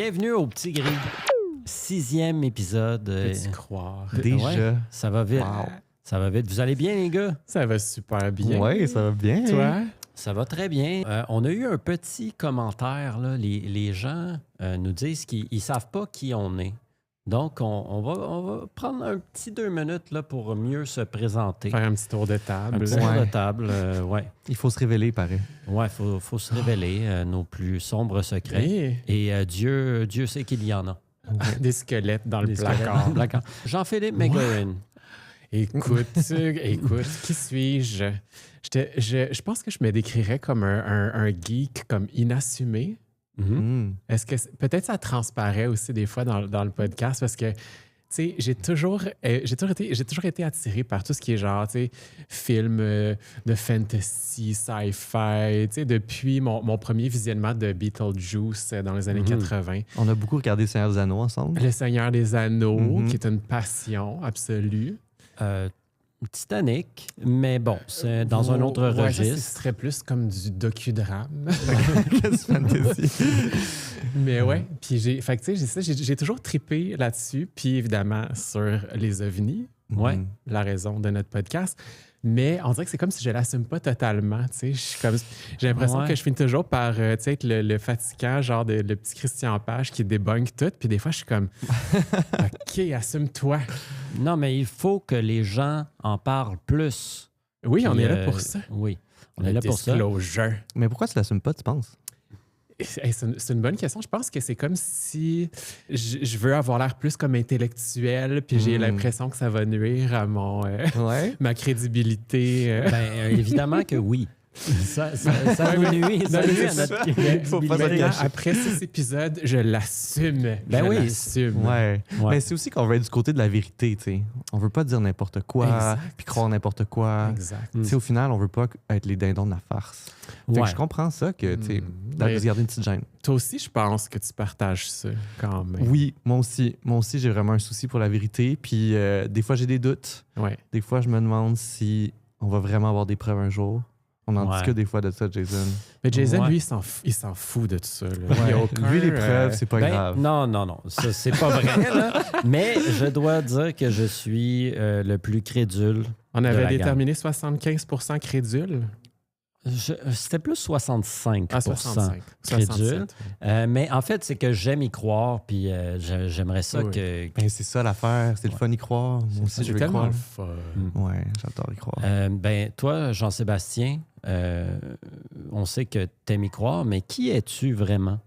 Bienvenue au Petit Gris. 6e épisode. Peux-tu croire? Déjà. Ouais, ça va vite. Wow. Ça va vite. Vous allez bien, les gars? Ça va super bien. Oui, ça va bien. Toi? Ça va très bien. On a eu un petit commentaire. Là. Les gens nous disent qu'ils ne savent pas qui on est. Donc, on va prendre un petit 2 minutes là, pour mieux se présenter. Faire un petit tour de table. Un petit tour de table, ouais. Il faut se révéler, pareil. Ouais, faut se révéler nos plus sombres secrets. Hey, Et Dieu sait qu'il y en a. des squelettes dans le Des squelettes placard. dans le placard. Jean-Philippe McGowan. Écoute, qui suis-je? Je pense que je me décrirais comme un geek, comme inassumé. Mhm. Est-ce que peut-être ça transparaît aussi des fois dans le podcast parce que tu sais, j'ai toujours été attiré par tout ce qui est genre, tu sais, films de fantasy, sci-fi, tu sais, depuis mon premier visionnement de Beetlejuice dans les années 80. On a beaucoup regardé Seigneur des Anneaux ensemble. Le Seigneur des Anneaux, Mhm. qui est une passion absolue. Titanic, mais bon, c'est dans un autre Ouais, ça, registre. ce serait plus comme du docudrame. Qu'est-ce fantasy? Mais ouais, puis fait que, tu sais, j'ai toujours trippé là-dessus, puis évidemment sur les ovnis, Ouais. la raison de notre podcast. Mais on dirait que c'est comme si je l'assume pas totalement, tu sais. J'ai l'impression Ouais. que je finis toujours par, tu sais, être le fatigant, genre le petit Christian Page qui débunk tout. Puis des fois, je suis comme, OK, assume-toi. Non, mais il faut que les gens en parlent plus. Oui, on Puis, est là pour ça. Oui, on est Le là pour ça. disclosure. Mais pourquoi tu l'assumes pas, tu penses? Hey, c'est une bonne question. Je pense que c'est comme si je veux avoir l'air plus comme intellectuel, puis j'ai l'impression que ça va nuire à Ouais. ma crédibilité. Évidemment que oui. Ça nous nuit, ça nuit à notre Faut pas se crédibilité. cacher. Après 6 épisodes, je l'assume. Ben Je oui. l'assume. Ouais. Ouais. Mais c'est aussi qu'on veut être du côté de la vérité, tu sais. On veut pas dire n'importe quoi, Exact. puis croire n'importe quoi. Exact. Tu sais, au final, on veut pas être les dindons de la farce. Fait Ouais. que je comprends ça, que, tu sais, Mais- de se garder une petite gêne. Toi aussi, je pense que tu partages ça quand même. Oui, moi aussi. Moi aussi, j'ai vraiment un souci pour la vérité. Puis des fois, j'ai des doutes. Ouais. Des fois, je me demande si on va vraiment avoir des preuves un jour. On en Ouais. discute des fois de ça, Jason. Mais Jason, Ouais. lui, il s'en fout de tout ça. Là. Il y a aucun, Lui, les preuves, c'est pas grave. Non, ça, c'est pas vrai. Là. Mais je dois dire que je suis le plus crédule. On de avait la déterminé 75% crédule. C'était plus 65 Ah, 65. crédule. 67. Mais en fait, c'est que j'aime y croire, puis j'aimerais ça Oui. que... Ben, c'est ça l'affaire, c'est le fun y croire. Moi aussi, je C'est veux tellement croire. le fun. Ouais, j'adore y croire. toi, Jean-Sébastien, on sait que t'aimes y croire, mais qui es-tu vraiment?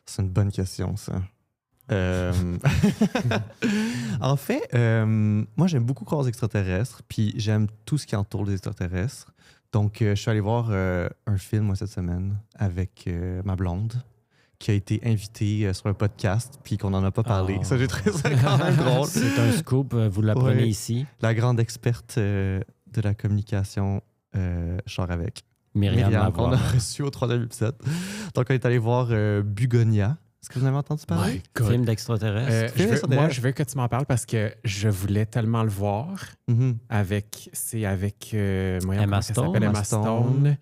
C'est une bonne question, ça. En fait, moi, j'aime beaucoup croire aux extraterrestres, puis j'aime tout ce qui entoure les extraterrestres. Donc, je suis allé voir un film, moi, cette semaine, avec ma blonde, qui a été invitée sur un podcast, puis qu'on n'en a pas parlé. Oh. Ça, j'ai trouvé ça quand même drôle. C'est un scoop, vous l'apprenez Ouais. ici. La grande experte de la communication, Char avec. Myriam qu'on a Lavoie. reçu au 3e épisode. Donc, on est allé voir Bugonia. Est-ce que vous en avez entendu parler? My God. Film d'extraterrestre. Film extraterrestre. Moi, je veux que tu m'en parles parce que je voulais tellement le voir Mhm. avec voyons, Emma comment ça Stone. s'appelle? Emma Emma Stone. Stone.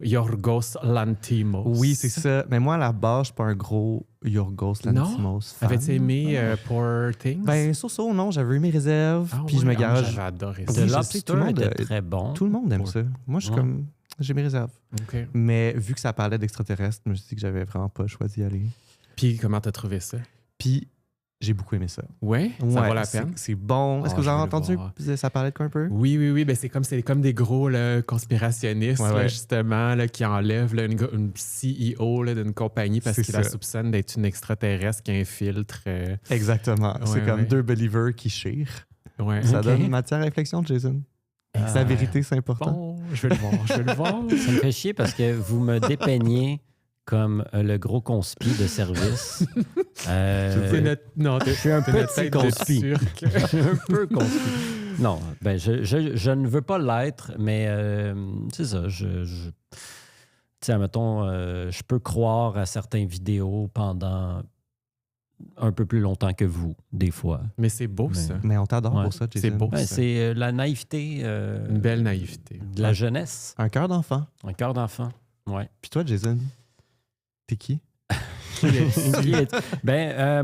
Yorgos Lanthimos. Oui, c'est ça. Mais moi, à la base, je suis pas un gros Yorgos Lanthimos fan. Avais-tu aimé Poor Things? Ben, non, j'avais eu mes réserves, Ah puis ouais, je me ah, gage. j'avais adoré The ça. je sais, Lobster tout le monde, était très bon. Tout le monde aime Ouais. ça. Moi, je suis Ouais. comme... J'ai mes réserves. OK. Mais vu que ça parlait d'extraterrestres, je me suis dit que j'avais vraiment pas choisi d'y aller. Puis, comment t'as trouvé ça? Puis, j'ai beaucoup aimé ça. Ouais, ça Ouais, vaut la c'est- peine. C'est bon. Est-ce Ah, que vous je avez veux le entendu? voir. Ça parlait de quoi un peu? Oui. Ben, c'est comme des gros là, conspirationnistes, Ouais, là, ouais. justement, là, qui enlèvent là, une CEO là, d'une compagnie parce C'est qu'ils la ça. soupçonnent d'être une extraterrestre qui infiltre. Exactement. c'est Ouais, comme ouais. deux believers qui chirent. Ouais. Ça Ok. donne matière à réflexion, Jason. La vérité, c'est important. Bon, je vais le voir. Ça me fait chier parce que vous me dépeignez comme le gros conspi de service. C'est non, je suis un t'es notre petit tête de conspi. Turc. Je suis un peu conspi. Non, ben je ne veux pas l'être, mais c'est ça. Tu sais, mettons, je peux croire à certaines vidéos pendant un peu plus longtemps que vous, des fois. Mais c'est beau, Mais- ça. Mais on t'adore Ouais. pour ça, Jason. C'est beau. Ben, Ça. c'est la naïveté Une belle naïveté. de la jeunesse, Un cœur d'enfant. un cœur d'enfant. Ouais. Puis toi, Jason, t'es qui?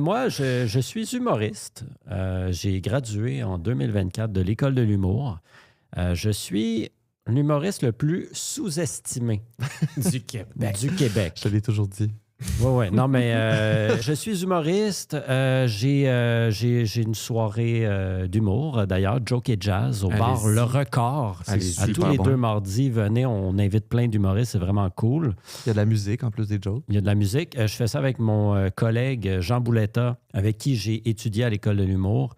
Moi, je suis humoriste. J'ai gradué en 2024 de l'École de l'humour. Je suis l'humoriste le plus sous-estimé Du Québec. du Québec. Je te l'ai toujours dit. Oui. Non, mais je suis humoriste. J'ai une soirée d'humour, d'ailleurs, Joke et Jazz, au bar Allez-y. Le Record. Allez-y. À tous Super les bon. 2 mardis, venez, on invite plein d'humoristes, c'est vraiment cool. Il y a de la musique en plus des jokes. Il y a de la musique. Je fais ça avec mon collègue Jean Bouletta, avec qui j'ai étudié à l'École de l'humour,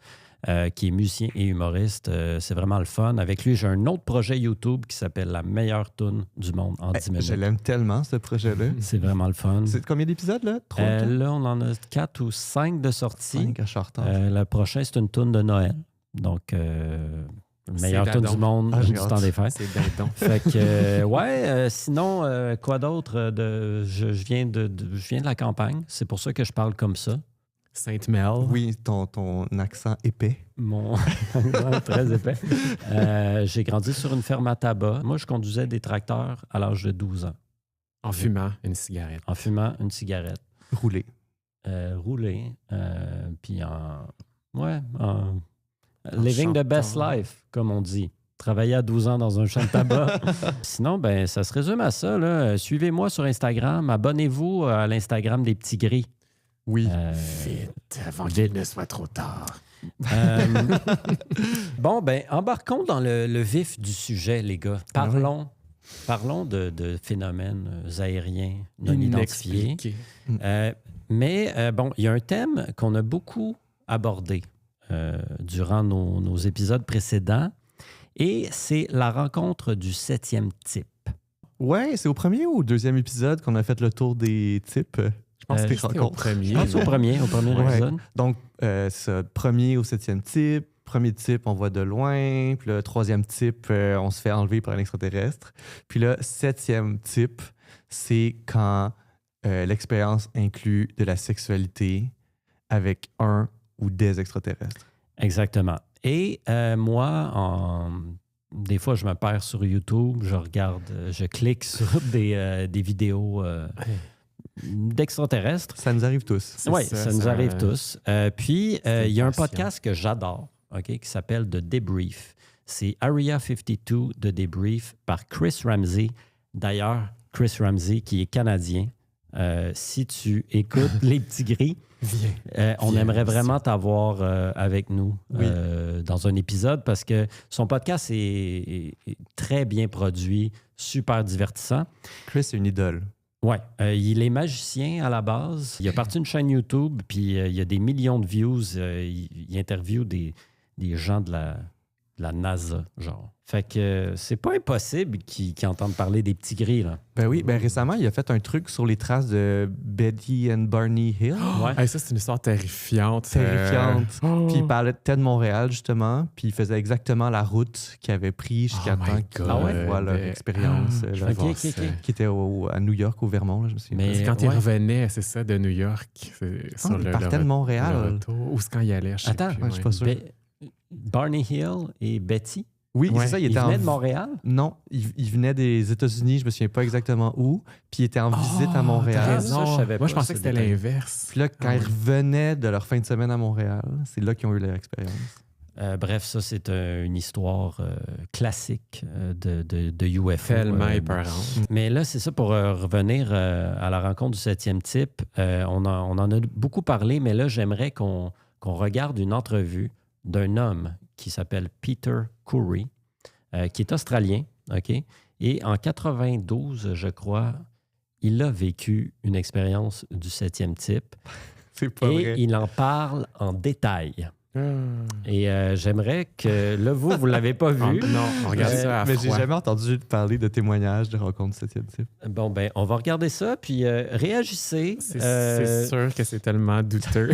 qui est musicien et humoriste. C'est vraiment le fun. Avec lui, j'ai un autre projet YouTube qui s'appelle La meilleure toune du monde en 10 minutes. Je l'aime tellement, ce projet-là. C'est vraiment le fun. C'est combien d'épisodes, là? 3, Là, on en a 4 ou 5 de sortie. 5 à Chartres. Le prochain, c'est une toune de Noël. Donc, meilleure toune dindon. du monde Ah, j'ai du hâte. temps des fêtes. C'est dindon. Fait que, sinon, quoi d'autre? Je viens de la campagne. C'est pour ça que je parle comme ça. Sainte-Mel. Oui, ton accent épais. Mon accent très épais. J'ai grandi sur une ferme à tabac. Moi, je conduisais des tracteurs à l'âge de 12 ans, En fumant une cigarette. en fumant une cigarette, Roulé. roulé, puis en living the best chantant. life, comme on dit. Travailler à 12 ans dans un champ de tabac. Sinon, ben, ça se résume à ça. Là. Suivez-moi sur Instagram. Abonnez-vous à l'Instagram des petits gris. Oui. Vite, avant qu'il ne soit trop tard. Bon, ben, embarquons dans le vif du sujet, les gars. Parlons de phénomènes aériens non identifiés. Inexpliqué. Bon, il y a un thème qu'on a beaucoup abordé durant nos épisodes précédents, et c'est la rencontre du 7e type. Ouais, c'est au premier ou au deuxième épisode qu'on a fait le tour des types. Je pense que C'était c'était au rencontre. premier. Je pense au premier Ouais. épisode. Donc, ce premier au 7e type. Premier type, on voit de loin. Puis le 3e type, on se fait enlever par un extraterrestre. Puis le 7e type, c'est quand l'expérience inclut de la sexualité avec un ou des extraterrestres. Exactement. Et moi, des fois, je me perds sur YouTube, je regarde, je clique sur des vidéos d'extraterrestres. Ça nous arrive tous. Oui, ça, ça nous ça- arrive tous. Puis, c'est il y a un patient. podcast que j'adore, OK, qui s'appelle The Debrief. C'est Area 52 de Debrief par Chris Ramsey. D'ailleurs, Chris Ramsey, qui est canadien. Si tu écoutes Les Petits Gris, on Viens aimerait aussi. vraiment t'avoir avec nous Oui. dans un épisode parce que son podcast est très bien produit, super divertissant. Chris est une idole. Ouais, il est magicien à la base. Il a parti une chaîne YouTube, puis il y a des millions de views. Il interviewe des gens de la NASA, genre. Fait que c'est pas impossible qu'ils entendent parler des petits gris, là. Ben oui, ben récemment, il a fait un truc sur les traces de Betty and Barney Hill. Ouais. Hey, ça, c'est une histoire terrifiante. Terrifiante. Oh. Puis il parlait de Ted Montréal, justement. Puis il faisait exactement la route qu'il avait pris jusqu'à Oh temps my qu'ils God. voient leur expérience. Je leur- vais Ok, voir ok, ça. ok. qui était à New York, au Vermont, là, je me souviens. Mais- C'est quand il ouais. revenait, c'est ça, de New York. il partait de Montréal. le retour. Ou c'est quand il allait, je sais Attends, plus, ouais, je suis pas sûr. Barney Hill et Betty, Oui, Ouais, c'est ça, il ils était venaient en... de Montréal? Non, il venait des États-Unis, je me souviens pas exactement où. Puis il était en visite à T'as Montréal. Ça, raison. je savais Moi, je pas, pensais que ce c'était détail. l'inverse. Puis là, quand Ah ils ouais. revenaient de leur fin de semaine à Montréal, c'est là qu'ils ont eu leur expérience. Bref, ça, c'est une histoire classique de UFO. Tellement épeurante. Mais là, c'est ça pour revenir à la rencontre du 7e type. On en a beaucoup parlé, mais là, j'aimerais qu'on regarde une entrevue d'un homme qui s'appelle Peter Coury, qui est australien, OK? Et en 92, je crois, il a vécu une expérience du 7e type C'est pas et vrai. il en parle en détail. Et j'aimerais que, là, vous l'avez pas vu. Non, on regarde ça à Mais j'ai froid. jamais entendu parler de témoignages de rencontres du 7e type. Bon, ben, on va regarder ça, puis réagissez. C'est sûr que c'est tellement douteux.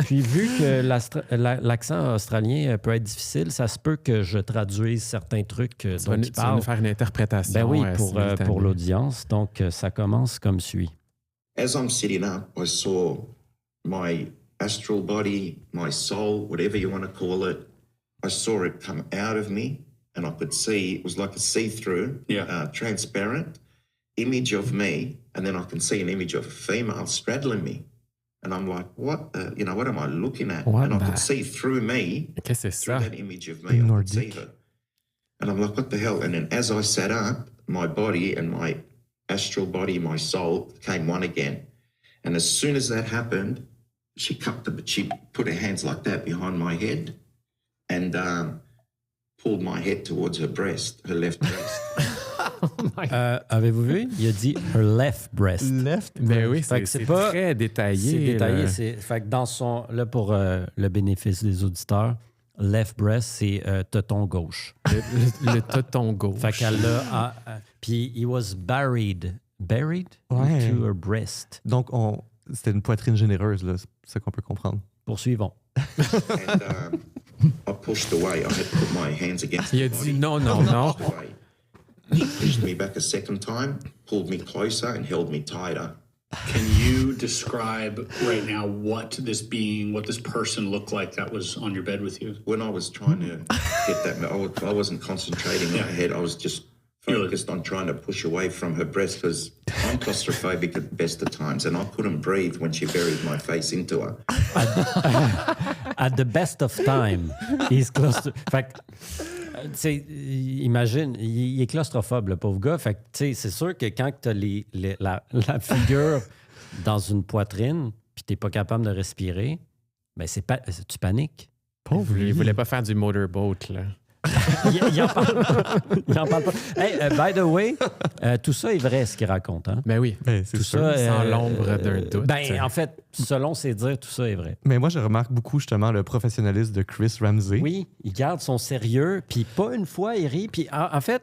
Puis vu que l'accent australien peut être difficile, ça se peut que je traduise certains trucs Tu dont vas nous il parle. faire une interprétation. Ben oui, simultanée. pour l'audience. Donc, ça commence comme suit. As I'm sitting up, I saw my astral body, my soul, whatever you want to call it. I saw it come out of me, and I could see it was like a see-through, Yeah. transparent, image of me, and then I can see an image of a female straddling me. And I'm like, what am I looking at? What and I the- could see through me, Qu'est-ce que c'est through ça? that image of me, I could see Nordic. her. And I'm like, what the hell? And then as I sat up, my body and my astral body, my soul became one again. And as soon as that happened, she put her hands like that behind my head and pulled my head towards her left breast. Avez-vous vu? Il a dit her left breast. Left. Ben oui, Fait que c'est c'est pas- très détaillé. C'est détaillé. là. Fait que dans son. Là, pour le bénéfice des auditeurs, left breast, c'est teton gauche. Le toton gauche. Fait qu'elle l'a. Puis, he was buried. Buried Ouais. into her breast. Donc, c'était une poitrine généreuse, là. C'est ça qu'on peut comprendre. Poursuivons. And I pushed away. I had to put my hands against Il a the dit body. non, non, non. Pushed away. She pushed me back a second time, pulled me closer and held me tighter. Can you describe right now what this person looked like that was on your bed with you? When I was trying to get that, I wasn't concentrating on her head. I was just focused on trying to push away from her breast because I'm claustrophobic at the best of times and I couldn't breathe when she buried my face into her. At the best of time, he's fait que, tu sais, imagine, il est claustrophobe, le pauvre gars. Fait que, tu sais, c'est sûr que quand tu as la figure dans une poitrine puis tu n'es pas capable de respirer, ben tu paniques. Pauvre Il lui. voulait pas faire du motorboat, là. Il en parle pas. Hey, by the way, tout ça est vrai, ce qu'il raconte. Hein? Ben oui. Ben, c'est Tout sûr. ça, sans l'ombre d'un doute. Ben, en fait, selon ses dires, tout ça est vrai. Mais moi, je remarque beaucoup, justement, le professionnalisme de Chris Ramsey. Oui, il garde son sérieux, puis pas une fois, il rit. Puis en fait,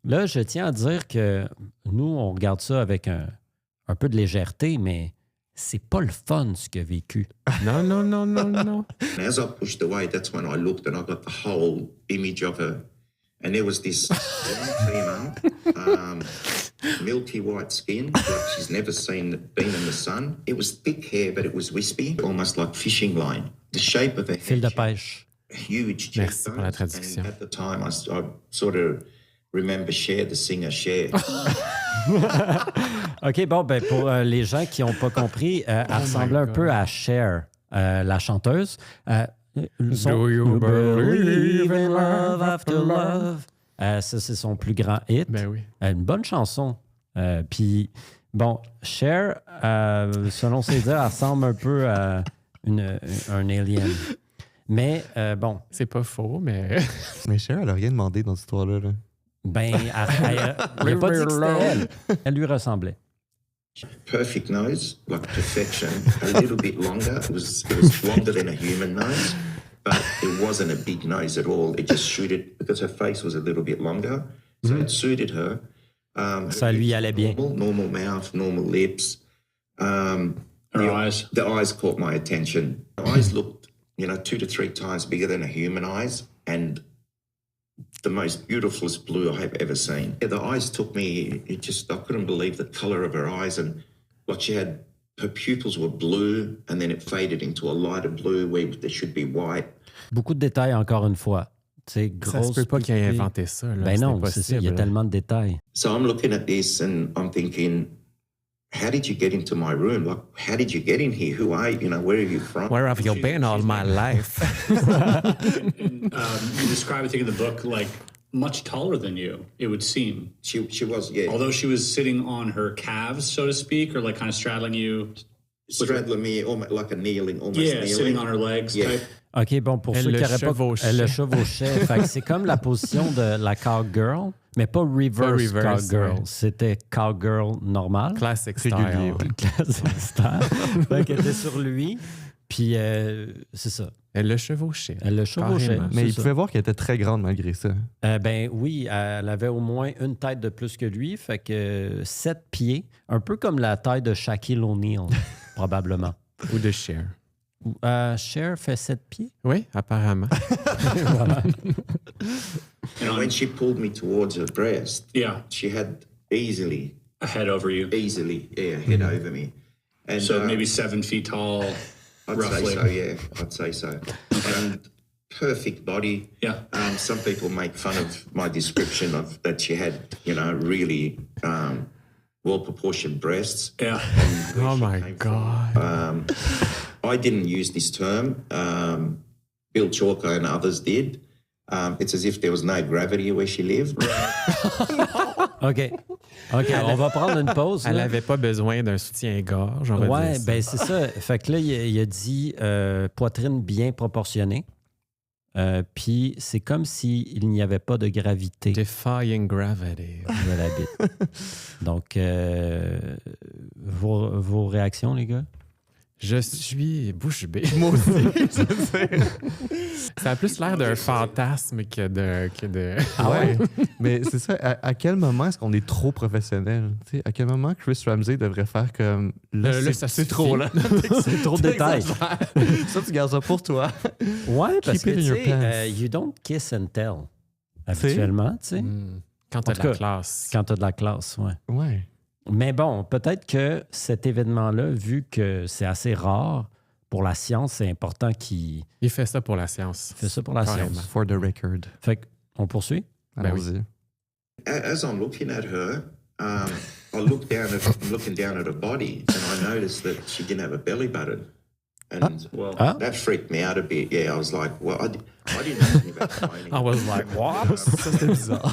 là, je tiens à dire que nous, on regarde ça avec un peu de légèreté, mais c'est pas le fun, ce qu'il a vécu. Non, non, non, non, non. And as I pushed away, that's when I looked and I got the whole image of her. And there was this young female, milky white skin, like she's never been in the sun. It was thick hair, but it was wispy, almost like fishing line. The shape of her Fil de head, pêche. huge Merci pour la cheekbones. traduction. And at the time, I sort of remember Cher, the singer Cher. OK, bon, ben pour les gens qui n'ont pas compris, elle ressemblait un God. peu à Cher, la chanteuse. Do you believe in love after love? Ça, c'est son plus grand hit. Ben oui. Une bonne chanson. Puis, bon, Cher, selon ses dires, elle ressemble un peu à un alien. Mais, bon, C'est pas faux, mais. Mais Cher, elle a rien demandé dans cette histoire-là. là. ben, il n'a pas dit que c'était elle. Elle lui ressemblait. Perfect nose, like perfection. A little bit longer. It was longer than a human nose, but it wasn't a big nose at all. It just suited because her face was a little bit longer, so it suited her. Ça lui allait bien. Normal mouth, normal lips. Her eyes. The eyes caught my attention. The eyes looked, 2 to 3 times bigger than a human eyes, and the most beautifulest blue I've ever seen. Yeah, the eyes took me. I couldn't believe the color of her eyes, and like her pupils were blue, and then it faded into a lighter blue where there should be white. Beaucoup de détails, encore une fois. C'est Ça se peut pas qu'il ait inventé ça. Là. Ben non, c'est c'est ça. Il y a impossible. tellement de détails. So I'm looking at this and I'm thinking, how did you get into my room? Like, how did you get in here? Who are you? Where are you from? Where have you been all my life? You describe, I think, in the book, like much taller than you, it would seem. She was, yeah. Although she was sitting on her calves, so to speak, or like kind of straddling you. Straddling me, almost like a kneeling, almost Yeah, kneeling. sitting on her legs Yeah. type. OK, bon, pour Elle ceux le qui n'auraient pas... chevauchait. Elle le chevauchait. Fait que c'est comme la position de la cowgirl, mais pas reverse, reverse, cowgirl. ouais. C'était cowgirl normal. Classic Régulier, style. ouais. Classic style. Fait qu'elle était sur lui, puis c'est ça. Elle le chevauchait. Elle le chevauchait. Carrément. Mais c'est il ça. pouvait voir qu'elle était très grande malgré ça. Ben oui, elle avait au moins une tête de plus que lui, fait que 7 pieds, un peu comme la taille de Shaquille O'Neal, probablement. Ou de Cher. Cher fait 7 pieds. Oui, apparemment. Voilà. And when she pulled me towards her breast, Yeah, she had easily, a head over you. head over me. And So maybe 7 feet tall, I'd roughly. say so, yeah. I'd say so. And perfect body. Yeah. Some people make fun of my description of that she had, really well-proportioned breasts. Yeah. and where Oh she my came God. from. I didn't use this term. Bill Chalker and others did. It's as if there was no gravity where she lived. OK. OK, on va prendre une pause. Elle là. n'avait pas besoin d'un soutien-gorge, on va Ouais, dire ça. ben c'est ça. Fait que là, il a dit poitrine bien proportionnée. Puis c'est comme s'il n'y avait pas de gravité Defying gravity. de la bite. Donc, vos réactions, les gars? Je suis bouche bée. Moi aussi, je sais. Ça a plus l'air d'un fantasme que de... Ah ouais? Mais c'est ça, à quel moment est-ce qu'on est trop professionnel? Tu sais, à quel moment Chris Ramsey devrait faire comme... Là, là, ça c'est suffit. trop, là. C'est trop de détails. Ça, tu gardes ça pour toi. Ouais, parce Keep que, it in tu your sais, pants. you don't kiss and tell, habituellement, tu sais, Quand t'as En de tout la cas, classe. quand tu as de la classe, ouais. Ouais. Mais bon, peut-être que cet événement-là, vu que c'est assez rare, pour la science, c'est important qu'il Il fait ça pour la science. fait ça pour la Carrément. science. For the record. Fait qu'on poursuit? Ben oui. Allons-y. As I'm looking at her, I'm looking down at her body, and I noticed that she didn't have a belly button. And Well, that freaked me out a bit. Yeah, I was like, well, I didn't know anything about training. I was like, what? Ça, c'était bizarre.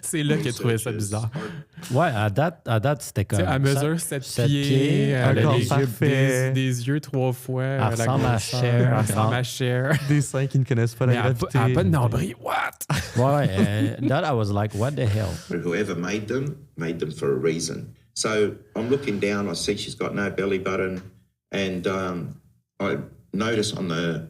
C'est là qu'il a trouvé ça bizarre. Ouais, à date c'était Tu comme. sais, elle mesure 7 7 pieds, pieds, elle a un corps des yeux, parfait. des yeux 3 fois. Elle la ressemble à grosseur, Cher, Elle grande. ressemble à Cher. Des seins qui ne connaissent pas Mais la elle gravité. n'a pas de nombril. What? Ouais, that I was like, what the hell? But whoever made them for a reason. So I'm looking down, I see she's got no belly button, and I notice on the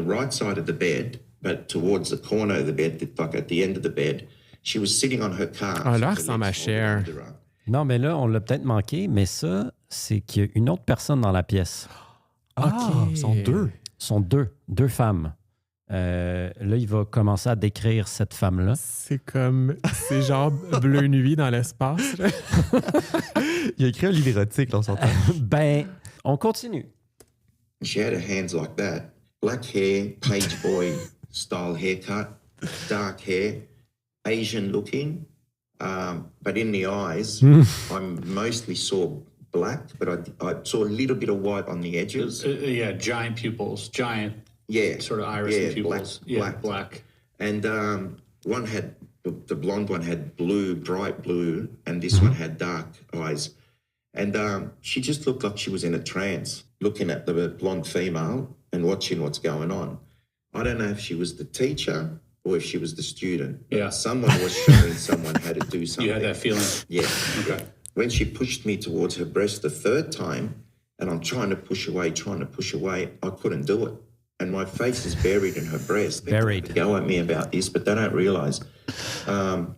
right side of the bed, but towards the corner of the bed, like at the end of the bed, she was sitting on her calves. Ah, là, elle with her ressemble à legs folded Cher. under her. Non, mais là, on l'a peut-être manqué, mais ça, c'est qu'il y a une autre personne dans la pièce. Ah, ils sont deux. Ce sont deux femmes. Là, il va commencer à décrire cette femme-là. C'est genre Bleu Nuit dans l'espace. là. Il a écrit un livre érotique, là, on s'entend. Ben, on continue. She had her hands like that, black hair, page boy style haircut, dark hair, Asian looking, but in the eyes, I mostly saw black, but I saw a little bit of white on the edges. yeah, giant pupils, giant Yeah, sort of iris and pupils. black. Black. And one had the blonde one had blue, bright blue, and this one had dark eyes. And she just looked like she was in a trance, looking at the blonde female and watching what's going on. I don't know if she was the teacher or if she was the student. but Yeah. someone was showing someone how to do something. You had that feeling. Yeah. Okay. When she pushed me towards her breast the third time, and I'm trying to push away, I couldn't do it. And my face is buried in her breast. People Buried. go at me about this, but they don't realize I'm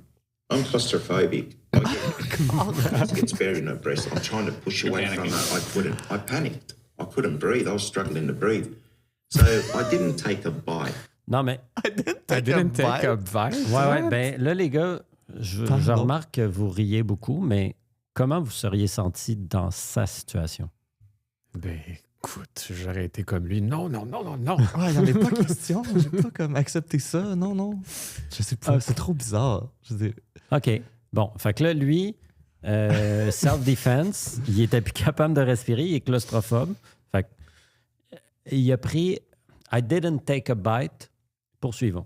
claustrophobic. It gets buried in her breast. I'm trying to push away from her. I couldn't. I panicked. I couldn't breathe. I was struggling to breathe. So I didn't take a bite. Non, mais, I didn't take a bite. ouais, ben là, les gars, je remarque que vous riez beaucoup, mais comment vous seriez senti dans sa situation? Ben, écoute, j'aurais été comme lui. Non. Ah, il n'y en avait pas question. J'ai pas comme accepté ça. Non. Je sais pas. C'est trop bizarre. Je veux dire, OK. Bon, fait que là, lui, self-defense, il était plus capable de respirer, il est claustrophobe. Fait que, il a pris I didn't take a bite. Poursuivons.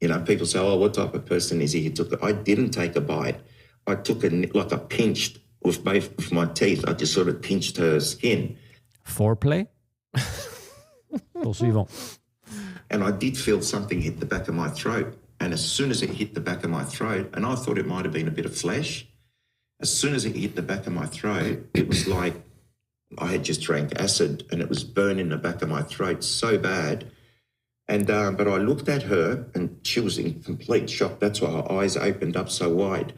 You know, people say, "Oh, what type of person is he?" I didn't take a bite. I took I pinched with both of my teeth. I just sort of pinched her skin, Foreplay. Poursuivons. and I did feel something hit the back of my throat. And as soon as it hit the back of my throat, and I thought it might have been a bit of flesh, as soon as it hit the back of my throat, it was like I had just drank acid, and it was burning the back of my throat so bad. And but I looked at her, and she was in complete shock. That's why her eyes opened up so wide.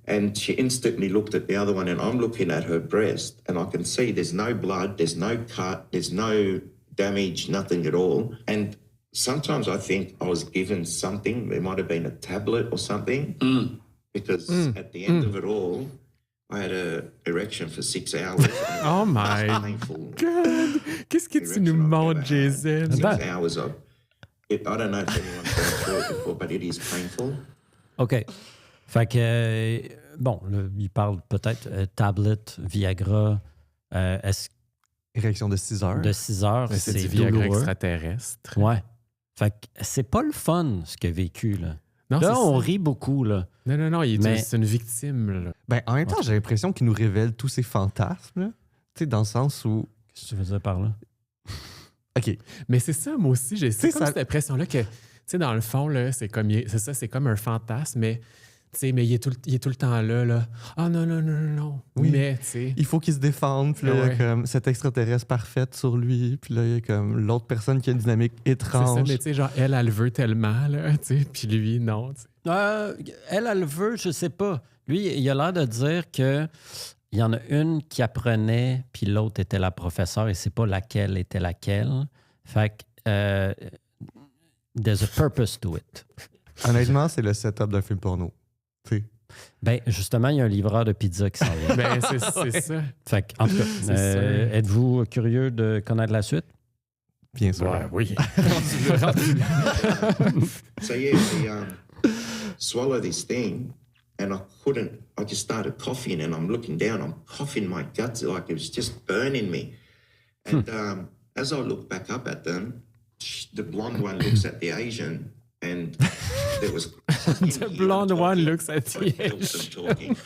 And she instantly looked at the other one, and I'm looking at her breast, and I can see there's no blood, there's no cut, there's no damage, nothing at all. And sometimes I think I was given something. There might have been a tablet or something, because at the end of it all, I had an erection for 6 hours. Oh my Painful God! Qu'est-ce que tu erection nous I've montres, ever had. Jason? 6 Ben. hours of it. I don't know if anyone's gone through it before, but it is painful. OK. Fait que, bon, là, il parle peut-être tablette, Viagra, est-ce Érection de 6 heures. de 6 heures, Mais c'est c'est du Viagra douloureux. extraterrestre. Ouais. Fait que c'est pas le fun, ce qu'il a vécu, là. Non, Là, c'est on ça. rit beaucoup, là. Non, Mais- c'est une victime. Là. Ben, en même temps, j'ai l'impression qu'il nous révèle tous ses fantasmes. là. Tu sais, dans le sens où. Qu'est-ce que tu veux dire par là? OK. Mais c'est ça, moi aussi, j'ai C'est comme ça. cette impression-là que, tu sais, dans le fond, là, c'est ça, c'est comme un fantasme, mais, tu sais, mais il est tout le temps là. Ah non. Oui. Mais, tu sais, Il faut qu'il se défende. Puis là, il y a Ouais. comme cette extraterrestre parfaite sur lui. Puis là, il y a comme l'autre personne qui a une dynamique c'est ça, étrange. mais tu sais, genre, elle le veut tellement, là, tu sais, puis lui, non, tu sais. Elle le veut, je sais pas. Lui, il a l'air de dire que il y en a une qui apprenait, puis l'autre était la professeure, et c'est pas laquelle était laquelle. Fait que there's a purpose to it. Honnêtement, c'est le setup d'un film porno. Tu sais. Ben, justement, il y a un livreur de pizza qui s'en vient. Ben, c'est ça. Fait que, en tout cas, C'est ça. êtes-vous curieux de connaître la suite? Bien sûr. oui. So yeah, he swallowed this thing, and I couldn't. I just started coughing, and I'm looking down. I'm coughing my guts like it was just burning me. And as I look back up at them, the blonde one looks at the Asian, and there was The blonde one looks at the Asian talking,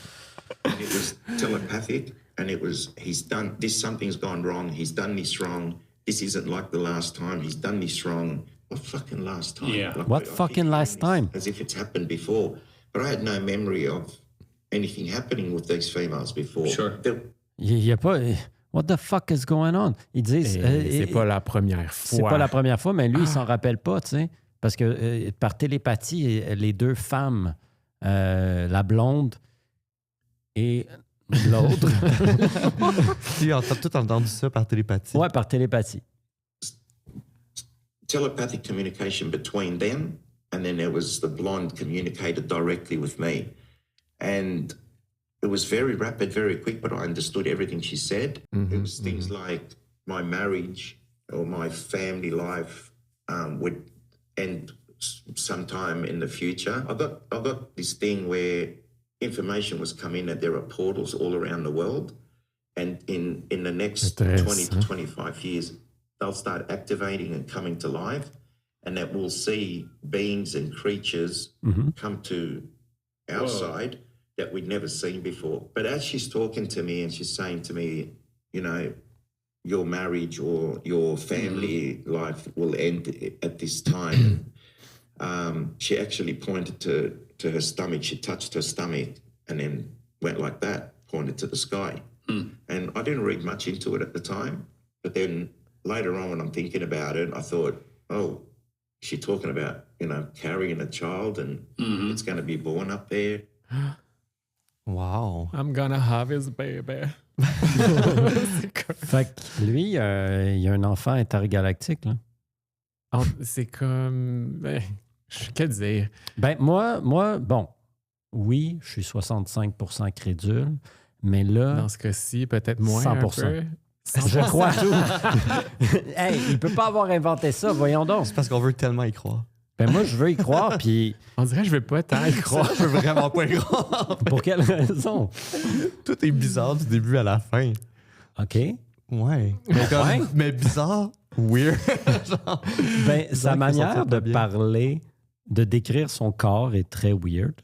and it was telepathic, and it was he's done this. Something's gone wrong. He's done this wrong. This isn't like the last time. He's done this wrong. What fucking last time? Yeah. Like, What I keep fucking last hearing time? this As if it's happened before. But I had no memory of anything happening with these females before. Sure. Il y a pas... What the fuck is going on? Ils disent... C'est pas la première fois. C'est pas la première fois, mais lui, il s'en rappelle pas, tu sais. Parce que par télépathie, les deux femmes, la blonde et l'autre, Tu as tout entendu ça par télépathie. ouais, par télépathie. Telepathic communication between them, and then there was the blonde communicated directly with me. And it was very rapid, very quick, but I understood everything she said. It was things like my marriage or my family life would end sometime in the future. I got this thing where information was coming that there are portals all around the world, and in the next 20 to 25 years, they'll start activating and coming to life, and that we'll see beings and creatures come to our side that we'd never seen before. But as she's talking to me and she's saying to me, you know, your marriage or your family life will end at this time. She actually pointed to her stomach. She touched her stomach and then went like that, pointed to the sky. And I didn't read much into it at the time. But then later on, when I'm thinking about it, I thought, oh, she's talking about, you know, carrying a child and it's going to be born up there. Wow. I'm gonna have his baby. Fait que lui, il y a un enfant intergalactique, là. C'est comme... Ben, que dire? Ben, moi, bon, oui, je suis 65% crédule, mais là, Dans ce cas-ci, peut-être moins 100%. un peu. je crois tout. Hey, il peut pas avoir inventé ça, voyons donc. C'est parce qu'on veut tellement y croire. Ben, moi, je veux y croire, puis On dirait que je veux pas tant y croire. Je veux vraiment pas y croire. pour quelle raison? Tout est bizarre du début à la fin. OK. Ouais. Mais, comme- Ouais. mais bizarre, weird. Genre, Ben, sa qu'il manière sentait de pas bien. parler, de décrire son corps est très weird.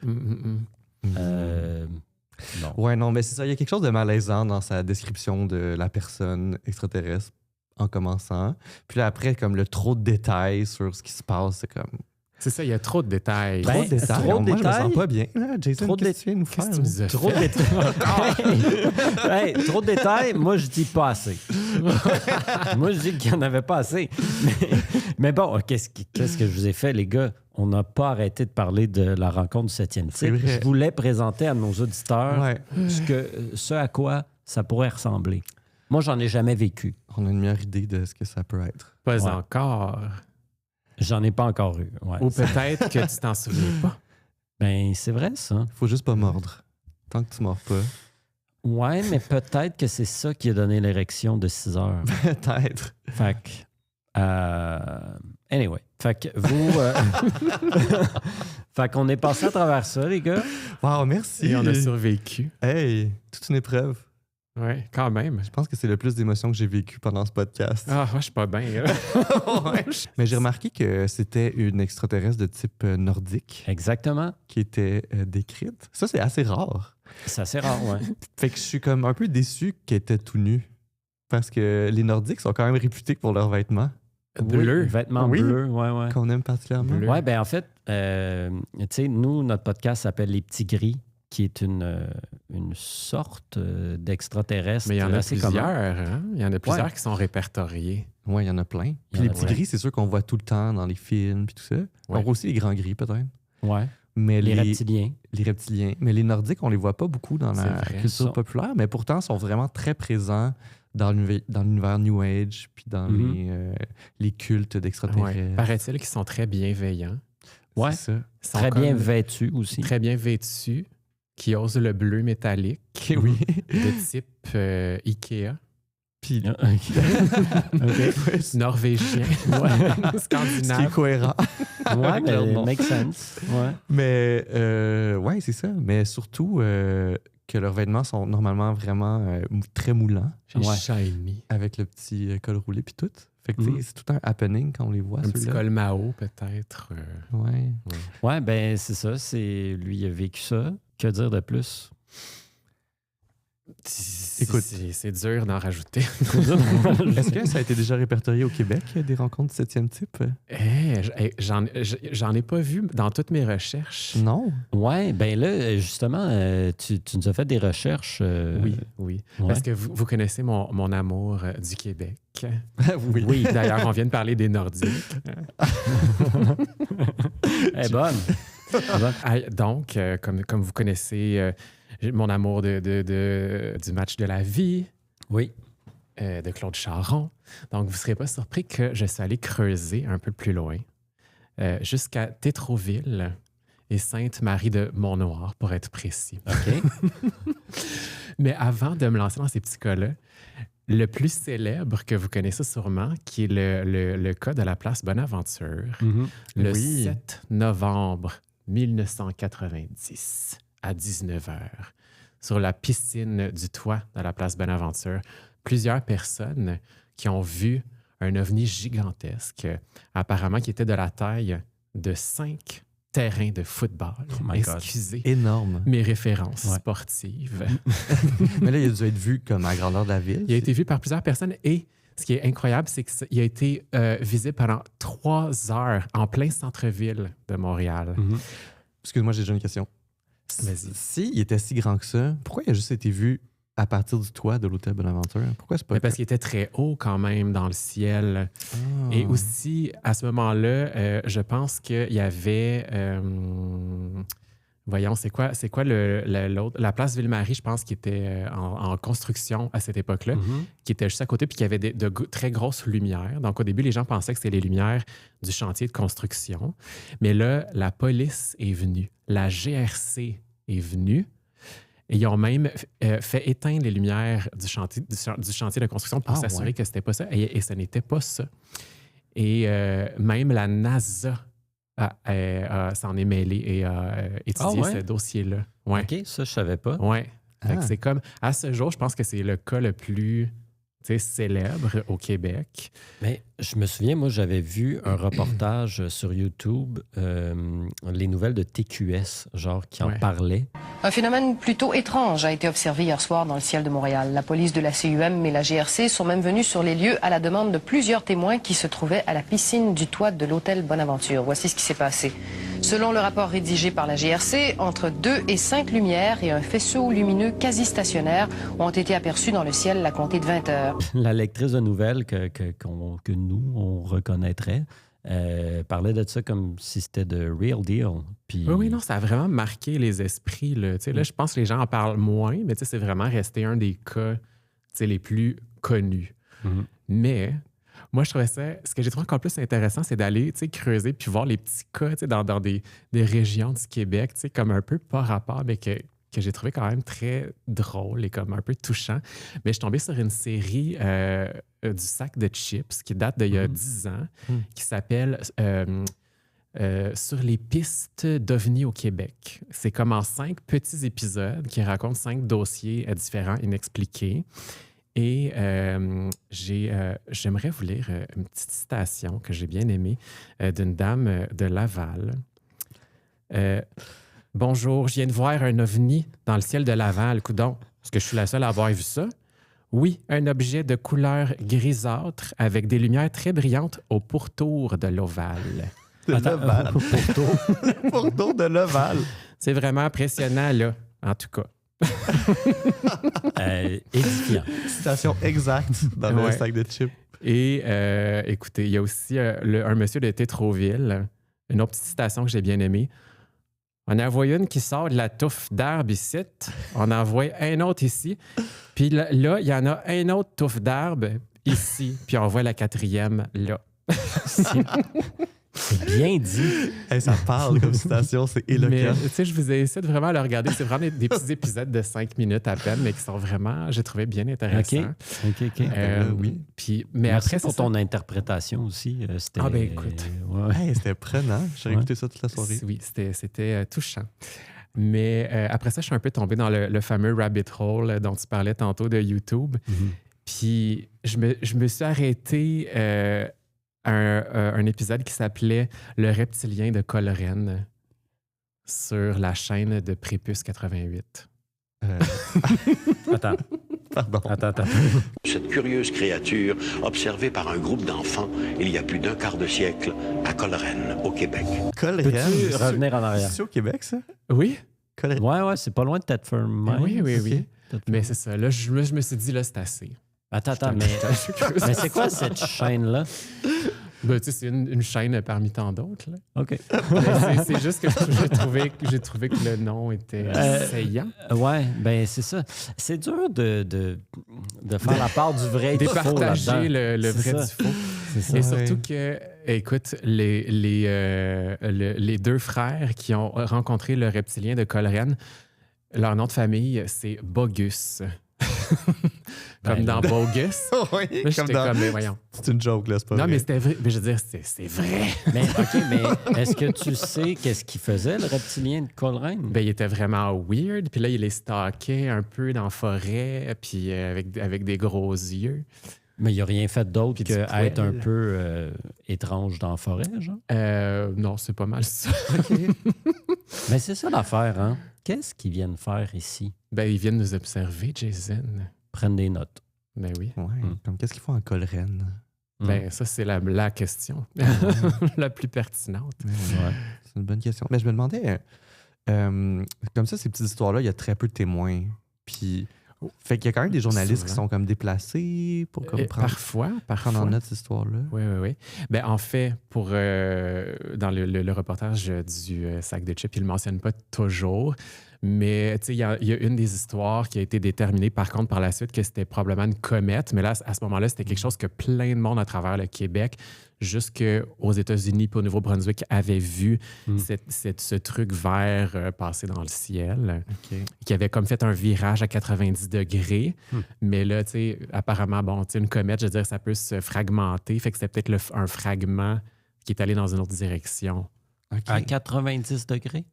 Non. Ouais, non, mais c'est ça. Il y a quelque chose de malaisant dans sa description de la personne extraterrestre en commençant. Puis là, après, comme le trop de détails sur ce qui se passe, c'est comme. C'est ça, il y a trop de détails. Ben, Trop de détails. trop de Moi, je me détails. sens pas bien. Là, Jason, Trop de qu'est-ce que tu viens de nous faire? Qu'est-ce que tu nous as Trop de fait? détails. Hey, trop de détails, moi, je dis pas assez. Moi, je dis qu'il n'y en avait pas assez. Mais bon, qu'est-ce que je vous ai fait, les gars? On n'a pas arrêté de parler de la rencontre du 7e C'est type. vrai. Je voulais présenter à nos auditeurs Ouais. ce à quoi ça pourrait ressembler. Moi, j'en ai jamais vécu. On a une meilleure idée de ce que ça peut être. Pas Ouais. encore. J'en ai pas encore eu. Ouais. Ou peut-être que tu t'en souviens pas. Ben, c'est vrai, ça. Faut juste pas mordre. Tant que tu mords pas. Ouais, mais peut-être que c'est ça qui a donné l'érection de 6 heures. Peut-être. Fait que, Anyway, fait que vous... fait qu'on est passé à travers ça, les gars. Wow, merci. Et on a survécu. Hey, toute une épreuve. Oui, quand même. Je pense que c'est le plus d'émotions que j'ai vécues pendant ce podcast. Ah, moi, je suis pas bien. Ouais. Mais j'ai remarqué que c'était une extraterrestre de type nordique Exactement. qui était décrite. Ça, c'est assez rare. C'est assez rare, ouais. Fait que je suis comme un peu déçu qu'elle était tout nue. Parce que les Nordiques sont quand même réputés pour leurs vêtements, Bleu. Oui, vêtements Oui. bleus, ouais. qu'on aime particulièrement. Bleu. Ouais, ben en fait, tu sais, nous, notre podcast s'appelle Les Petits Gris, qui est une sorte d'extraterrestre. Mais il y en a assez plusieurs. commun. Hein? Il y en a plusieurs Ouais. qui sont répertoriés. Oui, il y en a plein. Il y Puis en les a petits plein. gris, c'est sûr qu'on voit tout le temps dans les films puis tout ça. On voit aussi les grands gris, peut-être. Ouais. Mais Les reptiliens. les reptiliens. Mais les Nordiques, on les voit pas beaucoup dans C'est la vrai. culture Ça. populaire, mais pourtant, sont vraiment très présents dans l'univers New Age puis dans les cultes Ouais. d'extraterrestres. Paraît-il qu'ils sont très bienveillants. Ouais. C'est ça. Ils sont Très bien comme vêtus aussi. Très bien vêtus, qui osent le bleu métallique Oui. de type Ikea, Puis, Ah, OK. ouais, norvégien, ce qui est scandinave. cohérent. Ouais, mais Clairement. make sense. Ouais. Mais, ouais, c'est ça. Mais surtout que leurs vêtements sont normalement vraiment très moulants, Ouais. Shiny. avec le petit col roulé puis tout. Fait que, tu sais, Mhm. c'est tout un happening quand on les voit, Un petit ceux-là. col Mao, peut-être. Ouais. Ouais, ben c'est ça. Lui, il a vécu ça. Que dire de plus? Écoute. C'est dur d'en rajouter. Est-ce que ça a été déjà répertorié au Québec, des rencontres du 7e type? J'en ai pas vu dans toutes mes recherches. Non. Ouais, ben là, justement, tu nous as fait des recherches. Oui. Ouais. Parce que vous connaissez mon amour du Québec. Oui. Oui. D'ailleurs, on vient de parler des Nordiques. Elle est bonne. Elle est bonne. Ah, donc, comme vous connaissez mon amour du match de la vie, Oui. de Claude Charron. Donc, vous ne serez pas surpris que je suis allé creuser un peu plus loin, jusqu'à Tétroville et Sainte-Marie de Mont-Noir, pour être précis. OK. Mais avant de me lancer dans ces petits cas-là, le plus célèbre que vous connaissez sûrement, qui est le cas de la place Bonaventure, le Oui. 7 novembre 1990 à 19h, sur la piscine du toit de la place Bonaventure, plusieurs personnes qui ont vu un ovni gigantesque, apparemment qui était de la taille de 5 terrains de football. Oh my God. Excusez Énorme. mes références Ouais. sportives. Mais là, il a dû être vu comme à la grandeur de la ville. Il a été vu par plusieurs personnes et ce qui est incroyable, c'est qu'il a été visible pendant 3 heures en plein centre-ville de Montréal. Excuse-moi, j'ai déjà une question. Vas-y. S'il était si grand que ça, pourquoi il a juste été vu à partir du toit de l'hôtel Bonaventure? Pourquoi c'est pas... Mais parce qu'il était très haut quand même dans le ciel. Ah. Et aussi, à ce moment-là, je pense qu'il y avait... voyons, c'est quoi l'autre? La place Ville-Marie, je pense, qui était en construction à cette époque-là, qui était juste à côté, puis qui avait de très grosses lumières. Donc, au début, les gens pensaient que c'était les lumières du chantier de construction. Mais là, la police est venue. La GRC est venue. Et ils ont même fait éteindre les lumières du chantier de construction pour s'assurer que c'était pas ça. Et ce n'était pas ça. Et même la NASA s'en est mêlée et a étudié ce dossier-là. Ouais. OK, ça, je savais pas. Ouais. Fait que Ah. c'est comme, à ce jour, je pense que c'est le cas le plus célèbre au Québec. Mais je me souviens, moi, j'avais vu un reportage sur YouTube, les nouvelles de TQS, genre, qui en parlaient. Un phénomène plutôt étrange a été observé hier soir dans le ciel de Montréal. La police de la CUM et la GRC sont même venus sur les lieux à la demande de plusieurs témoins qui se trouvaient à la piscine du toit de l'hôtel Bonaventure. Voici ce qui s'est passé. Selon le rapport rédigé par la GRC, entre 2 et 5 lumières et un faisceau lumineux quasi stationnaire ont été aperçus dans le ciel à compter de 20 heures. La lectrice de nouvelles que nous, on reconnaîtrait, parlait de ça comme si c'était de real deal. Puis... Oui, non, ça a vraiment marqué les esprits. Là, là je pense que les gens en parlent moins, mais c'est vraiment resté un des cas les plus connus. Mais moi, je trouvais ça... Ce que j'ai trouvé encore plus intéressant, c'est d'aller creuser puis voir les petits cas dans des régions du Québec, comme un peu par rapport, mais que que j'ai trouvé quand même très drôle et comme un peu touchant. Mais je suis tombé sur une série du sac de chips qui date d'il y a 10 ans, qui s'appelle Sur les pistes d'OVNI au Québec. C'est comme en 5 petits épisodes qui racontent 5 dossiers différents, inexpliqués. Et j'aimerais vous lire une petite citation que j'ai bien aimée d'une dame de Laval. Bonjour, je viens de voir un ovni dans le ciel de Laval, coudonc. Est-ce que je suis la seule à avoir vu ça? Oui, un objet de couleur grisâtre avec des lumières très brillantes au pourtour de l'ovale. De l'Oval. Pourtour de l'Oval. C'est vraiment impressionnant, là, en tout cas. Édifiant. Citation exacte dans le sac de chips. Et écoutez, il y a aussi un monsieur de Tétroville, une autre petite citation que j'ai bien aimée. On en voit une qui sort de la touffe d'herbe ici. On en voit un autre ici. Puis là, il y en a un autre touffe d'herbe ici. Puis on voit la 4e là. C'est bien dit. Hey, ça parle comme citation, c'est éloquent. Mais tu sais, je vous ai essayé de vraiment le regarder. C'est vraiment des petits épisodes de 5 minutes à peine, mais qui sont vraiment, j'ai trouvé bien intéressants. OK. Oui. Puis, mais merci après, pour ton interprétation aussi. C'était, ah ben écoute. Hey, c'était prenant. J'ai écouté ça toute la soirée. Oui, c'était touchant. Mais après ça, je suis un peu tombé dans le fameux rabbit hole dont tu parlais tantôt de YouTube. Puis je me suis arrêté un épisode qui s'appelait Le reptilien de Coleraine sur la chaîne de Prépuce 88. Attends. Pardon. Attends. Cette curieuse créature, observée par un groupe d'enfants il y a plus d'un quart de siècle à Coleraine, au Québec. Coleraine. Peux-tu revenir en arrière? C'est au Québec, ça? Oui? Coleraine. Ouais, c'est pas loin de Thetford Mines. Oui. Thetford. Mais c'est ça. Là, je me suis dit, là, c'est assez. Attends, mais c'est quoi cette chaîne-là? Ben, tu sais, c'est une chaîne parmi tant d'autres. Là. OK. Mais c'est juste que j'ai trouvé que le nom était saillant. Ouais, ben c'est ça. C'est dur de faire la part du vrai et du faux Départager là-dedans. le vrai ça. du faux. C'est ça. Et surtout que, écoute, les 2 frères qui ont rencontré le reptilien de Coleraine, leur nom de famille, c'est Bogus. Comme dans Bogus. Oui, Là, j'étais comme, mais voyons. C'est une joke, là, c'est pas Non, vrai. mais c'était vrai. Mais je veux dire, c'est vrai. Mais OK, mais est-ce que tu sais qu'est-ce qu'il faisait, le reptilien de Coleraine? Ben, il était vraiment weird. Puis là, il les stalkait un peu dans la forêt, puis avec des gros yeux. Mais il n'a rien fait d'autre Puis du qu'être poil. un peu étrange dans la forêt, genre? Non, c'est pas mal ça. Mais c'est ça l'affaire, hein? Qu'est-ce qu'ils viennent faire ici? Ben, ils viennent nous observer, Jason. Prennent des notes. Ben oui. Ouais, comme qu'est-ce qu'ils font en Coleraine? Ben, ça, c'est la question la plus pertinente. Ouais. C'est une bonne question. Mais je me demandais, comme ça, ces petites histoires-là, il y a très peu de témoins. Puis, fait qu'il y a quand même des journalistes qui Souvent. sont comme déplacés pour comme prendre Parfois. en note cette histoire-là. Oui. Ben, en fait, dans le reportage du sac de chips, il ne le mentionne pas toujours. Mais il y a une des histoires qui a été déterminée, par contre, par la suite, que c'était probablement une comète. Mais là, à ce moment-là, c'était quelque chose que plein de monde à travers le Québec, jusqu'aux États-Unis et au Nouveau-Brunswick, avait vu ce truc vert passer dans le ciel, qui avait comme fait un virage à 90 degrés. Mais là, apparemment, bon, une comète, je veux dire, ça peut se fragmenter. Fait que c'était peut-être un qui est allé dans une autre direction. OK. À 90 degrés?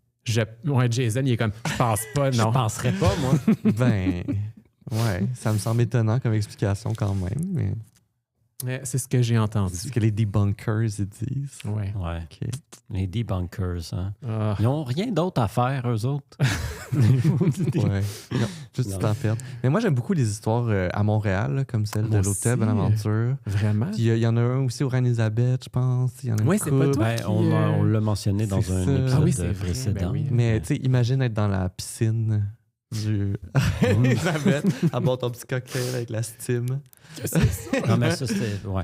Jason, il est comme, je pense pas, non. Je penserais pas, moi. Ben, ouais, ça me semble étonnant comme explication quand même, mais Mais c'est ce que j'ai entendu. c'est ce que les debunkers ils disent. Ouais. Ouais. OK. Les debunkers, hein? Ah. Ils n'ont rien d'autre à faire, eux autres. Ouais. Non, juste du Non. temps à perdre. Mais moi, j'aime beaucoup les histoires à Montréal, là, comme celle Moi de l'Hôtel aussi. Bonaventure. Vraiment? Puis il y en a un aussi au Reine-Élisabeth, je pense. Il y en a une Ouais, c'est pas couple. toi. Ben, qui, on l'a mentionné dans c'est un ça. épisode Ah oui, c'est vrai, précédent. ben oui. Mais tu sais, imagine être dans la piscine du Reine-Élisabeth, à boire ton petit cocktail avec la steam. Non, mais ça, c'était ouais,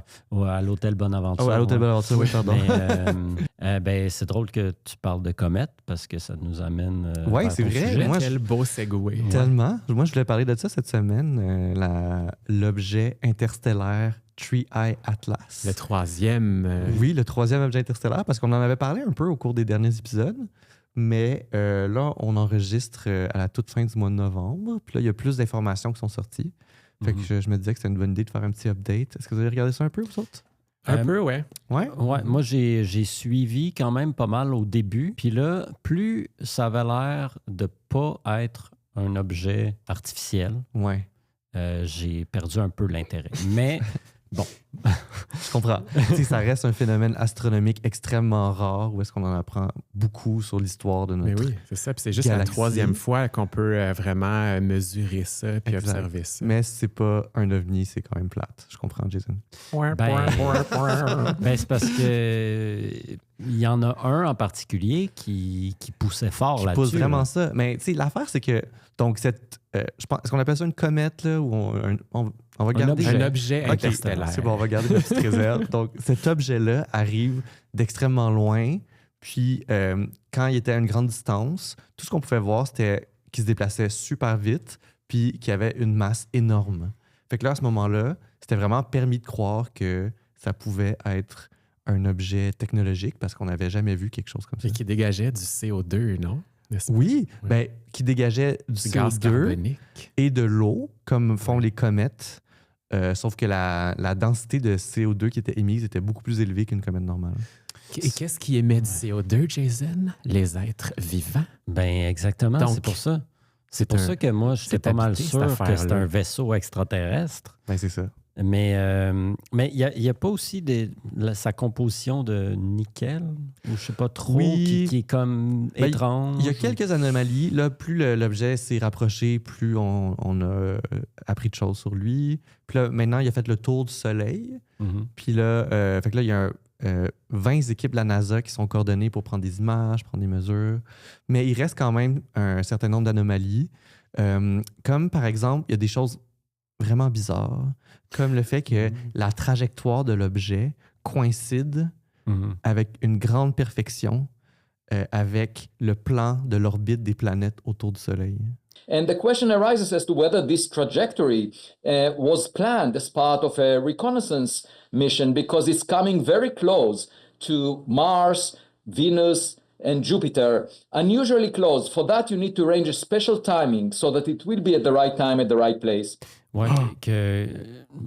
à l'Hôtel Bonaventure. Oh, à l'Hôtel ouais. Bonaventure, oui, pardon. Mais, C'est drôle que tu parles de comètes parce que ça nous amène. Ouais, vers c'est ton vrai. sujet. Moi, Quel beau segue. Tellement. Moi, je voulais parler de ça cette semaine. L'objet interstellaire Three-Eye Atlas. Le troisième. Oui, le troisième objet interstellaire, parce qu'on en avait parlé un peu au cours des derniers épisodes. Mais là, on enregistre à la toute fin du mois de novembre. Puis là, il y a plus d'informations qui sont sorties. Fait que je me disais que c'était une bonne idée de faire un petit update. Est-ce que vous avez regardé ça un peu, vous autres? Un peu, ouais. Ouais? Ouais, moi, j'ai suivi quand même pas mal au début. Puis là, plus ça avait l'air de pas être un objet artificiel, Ouais. j'ai perdu un peu l'intérêt. Mais bon, Je comprends. Tu sais, ça reste un phénomène astronomique extrêmement rare où est-ce qu'on en apprend beaucoup sur l'histoire de Mais notre... oui, c'est ça. Puis c'est juste galaxie. la troisième fois qu'on peut vraiment mesurer ça puis Exact. observer ça. Mais c'est pas un ovni, c'est quand même plate. Je comprends, Jason. c'est parce que il y en a un en particulier qui poussait fort Qui là-dessus. pousse vraiment là. ça. Mais tu sais, l'affaire, c'est que... Donc, je pense, est-ce qu'on appelle ça une comète, là? Ou on va garder... objet. Un objet Ok, interstellaire. c'est bon, on va garder la petite réserve. Donc, cet objet-là arrive d'extrêmement loin. Puis, quand il était à une grande distance, tout ce qu'on pouvait voir, c'était qu'il se déplaçait super vite puis qu'il y avait une masse énorme. Fait que là, à ce moment-là, c'était vraiment permis de croire que ça pouvait être un objet technologique parce qu'on n'avait jamais vu quelque chose comme ça. Et qui dégageait du CO2, non? N'est-ce pas? Oui, Ouais. ben, qui dégageait du Gaz CO2 carbonique. et de l'eau, comme font les comètes. Sauf que la densité de CO2 qui était émise était beaucoup plus élevée qu'une comète normale. Et qu'est-ce qui émet du CO2, Jason? Les êtres vivants. Ben exactement, Donc, c'est pour ça. C'est pour ça que moi, j'étais c'est pas mal habité, cette sûr que c'était affaire-là. un vaisseau extraterrestre. Ben, c'est ça. Mais il y a pas aussi sa composition de nickel, ou je sais pas trop, Oui. qui est comme Ben, étrange. Il y a quelques anomalies. Là, plus l'objet s'est rapproché, plus on a appris de choses sur lui. Puis là, maintenant, il a fait le tour du Soleil. Mhm. Puis là, fait que là, il y a 20 équipes de la NASA qui sont coordonnées pour prendre des images, prendre des mesures. Mais il reste quand même un certain nombre d'anomalies. Comme par exemple, il y a des choses vraiment bizarres, comme le fait que la trajectoire de l'objet coïncide Mhm. avec une grande perfection avec le plan de l'orbite des planètes autour du Soleil. And the question arises as to whether this trajectory was planned as part of a reconnaissance mission because it's coming very close to Mars, Venus, and Jupiter, unusually close. For that, you need to arrange a special timing so that it will be at the right time, at the right place. Ouais,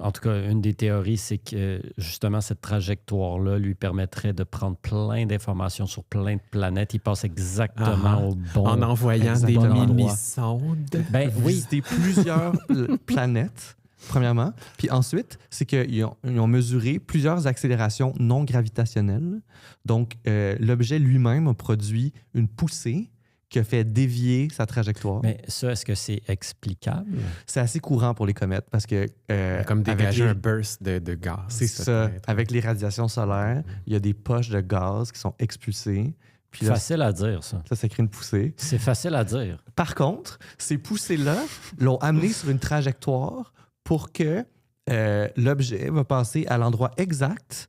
en tout cas, une des théories, c'est que justement, cette trajectoire-là lui permettrait de prendre plein d'informations sur plein de planètes. Il passe exactement au bon En envoyant des endroit. mini-sondes. Ben oui, Visiter plusieurs planètes, premièrement. Puis ensuite, c'est qu'ils ont mesuré plusieurs accélérations non gravitationnelles. Donc, l'objet lui-même a produit une poussée qui a fait dévier sa trajectoire. mais ça, est-ce que c'est explicable? C'est assez courant pour les comètes parce que... Comme avec dégager les- un burst de gaz. C'est ça. peut-être. Avec les radiations solaires, il y a des poches de gaz qui sont expulsées. Puis là, Facile à dire, ça. ça crée une poussée. C'est facile à dire. Par contre, ces poussées-là l'ont amené sur une trajectoire pour que l'objet va passer à l'endroit exact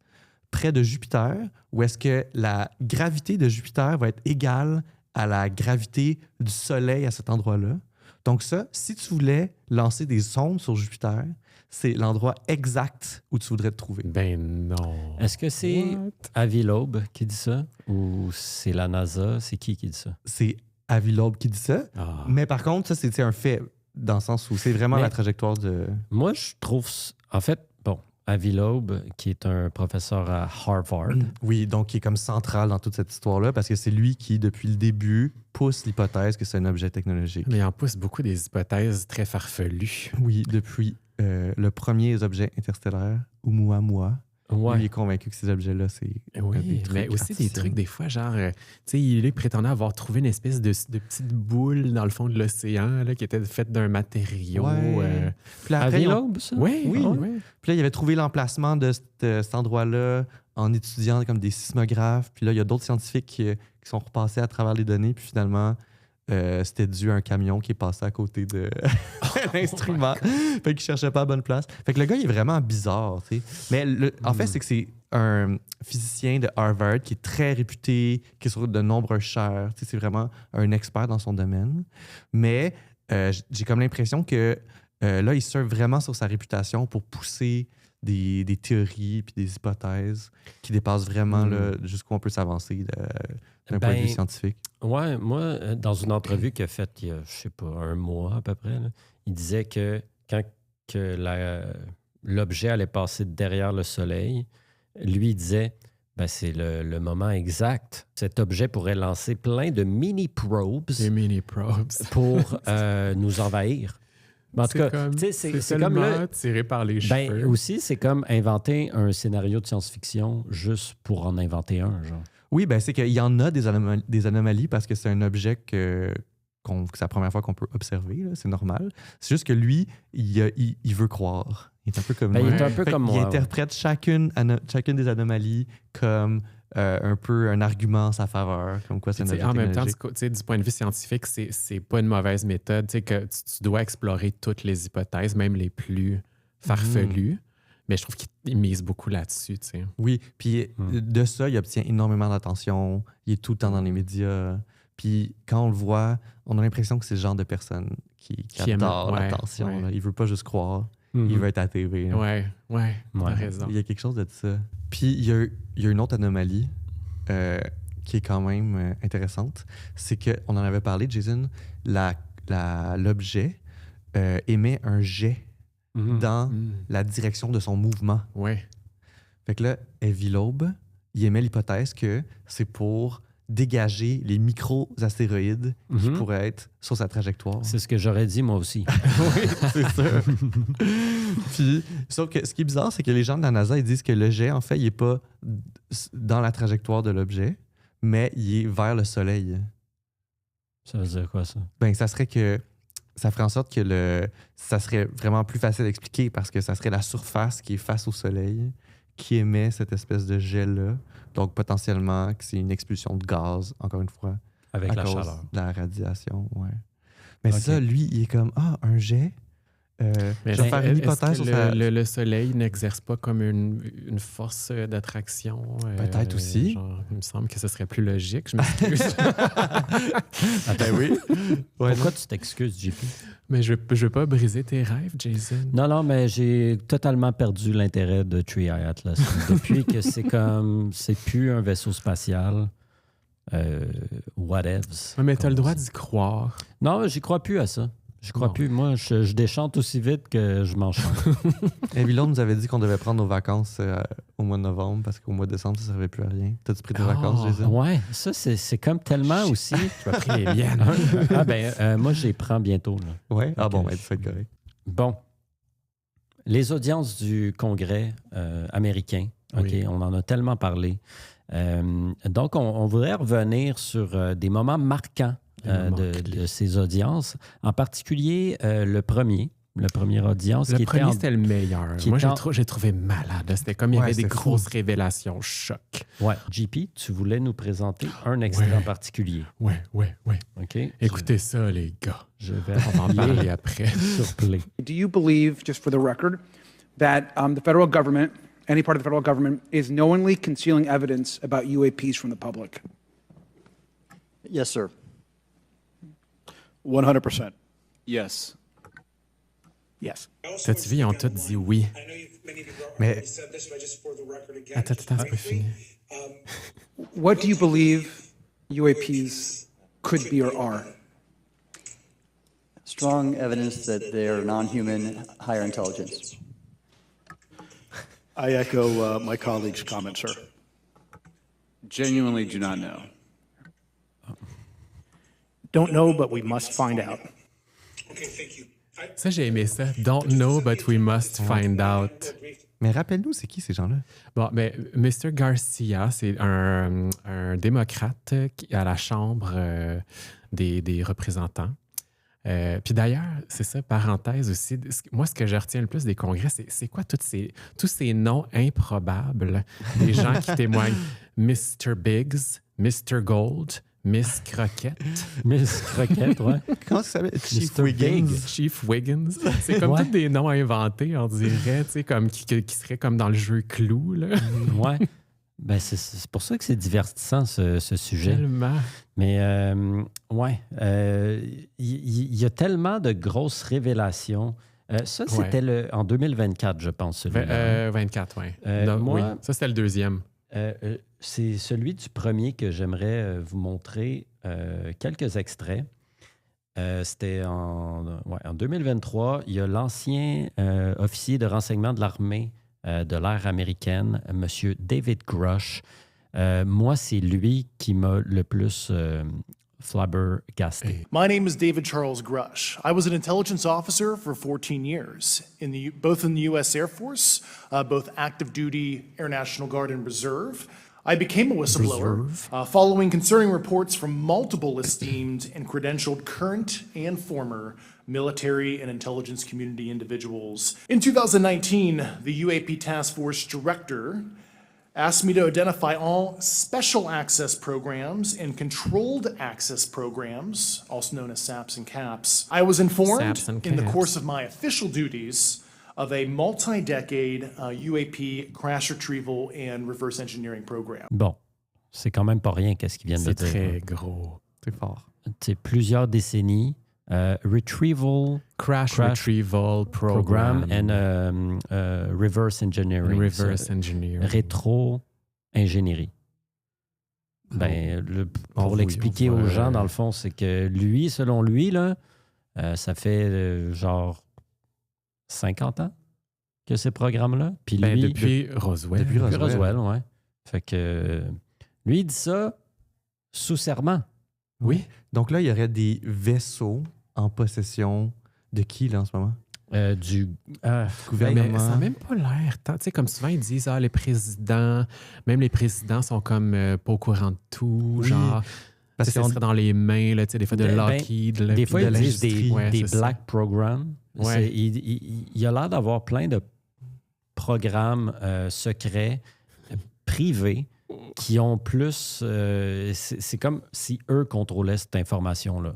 près de Jupiter, où est-ce que la gravité de Jupiter va être égale à la gravité du Soleil à cet endroit-là. Donc ça, si tu voulais lancer des sondes sur Jupiter, c'est l'endroit exact où tu voudrais te trouver. Ben non. Est-ce que c'est What? Avi Loeb qui dit ça? Ou c'est la NASA? C'est qui dit ça? C'est Avi Loeb qui dit ça. Ah. Mais par contre, ça, c'est un fait dans le sens où c'est vraiment Mais- la trajectoire de... Moi, je trouve... En fait, bon, Avi Loeb, qui est un professeur à Harvard, Oui, donc qui est comme central dans toute cette histoire-là parce que c'est lui qui, depuis le début, pousse l'hypothèse que c'est un objet technologique. Mais il en pousse beaucoup des hypothèses très farfelues. Oui, depuis le premier objet interstellaire, Oumuamua, ouais. lui est convaincu que ces objets-là, c'est Oui, des trucs mais aussi des artificiels. trucs, des fois, genre, tu sais, il prétendait avoir trouvé une espèce de petite boule dans le fond de l'océan là, qui était faite d'un matériau. Ouais. Puis là, après, Avi ils ont- Loeb, ça? Oui, Oui. oui. Puis là, il avait trouvé l'emplacement de cet endroit-là en étudiant comme des sismographes. Puis là, il y a d'autres scientifiques qui sont repassés à travers les données. Puis finalement, c'était dû à un camion qui est passé à côté de l'instrument. Fait qu'il cherchait pas à bonne place. Fait que le gars, il est vraiment bizarre, tu sais. Mais en fait, c'est que c'est un physicien de Harvard qui est très réputé, qui est sur de nombreuses chaires. Tu sais, c'est vraiment un expert dans son domaine. Mais j'ai comme l'impression que là, il surfe vraiment sur sa réputation pour pousser des théories puis des hypothèses qui dépassent vraiment là, jusqu'où on peut s'avancer d'un point de vue scientifique. Ouais, moi, dans une entrevue qu'il a faite il y a, je sais pas, un mois à peu près, là, il disait que quand l'objet allait passer derrière le Soleil, lui, il disait c'est le moment exact. Cet objet pourrait lancer plein de mini-probes pour nous envahir. Mais en tout cas, c'est comme là, tiré par les cheveux. Aussi, c'est comme inventer un scénario de science-fiction juste pour en inventer un, genre. Oui, c'est qu'il y en a des anomalies parce que c'est un objet que c'est la première fois qu'on peut observer, là, c'est normal. C'est juste que lui, il veut croire. Il est un peu comme moi. Il est un peu comme moi. Il interprète chacune des anomalies comme un peu un argument en sa faveur, comme quoi c'est un objet en même temps, technologique. du point de vue scientifique, c'est pas une mauvaise méthode. Que tu dois explorer toutes les hypothèses, même les plus farfelues. Mais je trouve qu'il mise beaucoup là-dessus. T'sais. Oui, puis de ça, il obtient énormément d'attention. Il est tout le temps dans les médias. Puis quand on le voit, on a l'impression que c'est le genre de personne qui adore l'attention. Ouais. Il veut pas juste croire. Il veut être à la TV. Oui, t'as raison. Il y a quelque chose de ça. Puis il y a une autre anomalie qui est quand même intéressante. C'est qu'on en avait parlé, Jason, l'objet émet un jet dans la direction de son mouvement. Ouais. Fait que là, Evie Loeb, il émet l'hypothèse que c'est pour dégager les micro-astéroïdes qui pourraient être sur sa trajectoire. C'est ce que j'aurais dit, moi aussi. Oui, c'est ça. Puis, sauf que ce qui est bizarre, c'est que les gens de la NASA, ils disent que le jet, en fait, il n'est pas dans la trajectoire de l'objet, mais il est vers le Soleil. Ça veut dire quoi, ça? Ça serait que ça ferait en sorte que ça serait vraiment plus facile à expliquer parce que ça serait la surface qui est face au Soleil qui émet cette espèce de jet-là. Donc, potentiellement, que c'est une expulsion de gaz, encore une fois. Avec la chaleur. De la radiation, ouais. Mais c'est ça, lui, il est comme, un jet. Je vais faire une hypothèse sur ça. Le Soleil n'exerce pas comme une force d'attraction. Peut-être aussi. Genre, il me semble que ce serait plus logique. Je m'excuse. Oui. Pourquoi tu t'excuses, JP? Mais je veux pas briser tes rêves, Jason. Non, mais j'ai totalement perdu l'intérêt de Three Eye Atlas. Depuis que c'est plus un vaisseau spatial. Whatevs. Mais t'as le droit d'y croire. Non, j'y crois plus à ça. Je crois plus. Moi, je déchante aussi vite que je m'enchante. Et Villon nous avait dit qu'on devait prendre nos vacances au mois de novembre parce qu'au mois de décembre, ça ne servait plus à rien. T'as-tu pris des vacances, Jason? Ouais, ça, c'est comme tellement aussi. Tu as pris les miennes. Moi, je les prends bientôt. Oui? Ah bon, tu fais correct. Bon. Les audiences du Congrès américain, oui. On en a tellement parlé. Donc, on voudrait revenir sur des moments marquants de ces audiences. En particulier, le premier audience. Le premier, c'était le meilleur. Moi, j'ai trouvé malade. C'était comme il y avait des grosses révélations. Choc. Ouais. JP, tu voulais nous présenter un extrait en particulier. Oui. OK. Écoutez ça, les gars. On va en parler après. Sur Play. Do you believe, just for the record, that the federal government, any part of the federal government, is knowingly concealing evidence about UAPs from the public? Yes, sir. 100%. Yes. Yes. T'as-tu vu, ils ont tous dit oui. Mais... Attends, c'est pas fini. What do you believe UAPs could be or are? Strong evidence that they are non-human, higher intelligence. I echo my colleague's comment, sir. Genuinely do not know. Don't know, but we must find out. Okay, thank you. Ça, j'ai aimé ça. Don't know, but we must find out. Mais rappelle-nous, c'est qui ces gens-là? Bon, mais Mr. Garcia, c'est un démocrate à la Chambre des représentants. Puis d'ailleurs, c'est ça, parenthèse aussi, moi, ce que je retiens le plus des congrès, c'est quoi tous ces noms improbables des gens qui témoignent? Mr. Biggs, Mr. Gold, Miss Croquette. Miss Croquette, ouais. Comment ça s'appelle? Chief Mr. Wiggins. Big. Chief Wiggins. C'est comme tous des noms inventés, on dirait, tu sais, comme qui seraient comme dans le jeu Clou, là. Ouais. Ben, c'est pour ça que c'est divertissant, ce sujet. Tellement. Mais, ouais, il y a tellement de grosses révélations. Ça, c'était en 2024, je pense, celui-là. 24, oui. Moi, oui. Ça, c'était le deuxième. C'est celui du premier que j'aimerais vous montrer quelques extraits. C'était en 2023. Il y a l'ancien officier de renseignement de l'armée de l'ère américaine, M. David Grush. Moi, c'est lui qui m'a le plus flabbergasté. My name is David Charles Grush. I was an intelligence officer for 14 years, both in the U.S. Air Force, both active duty, Air National Guard, and Reserve. I became a whistleblower following concerning reports from multiple esteemed and credentialed current and former military and intelligence community individuals. In 2019, the UAP Task Force Director asked me to identify all special access programs and controlled access programs, also known as SAPs and CAPs. I was informed in the course of my official duties of a multi-decade UAP crash retrieval and reverse engineering program. Bon, c'est quand même pas rien qu'est-ce qu'ils viennent de dire. C'est très gros. C'est fort. C'est plusieurs décennies. Retrieval... Crash Retrieval Program. And reverse engineering. Reverse engineering. Rétro-ingénierie. Ben, pour l'expliquer aux gens, dans le fond, c'est que lui, selon lui, là, ça fait genre 50 ans que ces programmes-là. Puis lui, depuis Roswell. Depuis Roswell, ouais. Fait que lui, il dit ça sous serment. Oui. Donc là, il y aurait des vaisseaux en possession de qui, là, en ce moment? Du gouvernement. Mais ça n'a même pas l'air tant. Tu sais, comme souvent, ils disent, les présidents, même les présidents sont comme pas au courant de tout, genre... Parce que ça serait dans les mains, là, des fois de Lockheed. Là, des fois, ils disent des black ça. programs. Ouais. Il a l'air d'avoir plein de programmes secrets, privés, qui ont plus... c'est comme si eux contrôlaient cette information-là,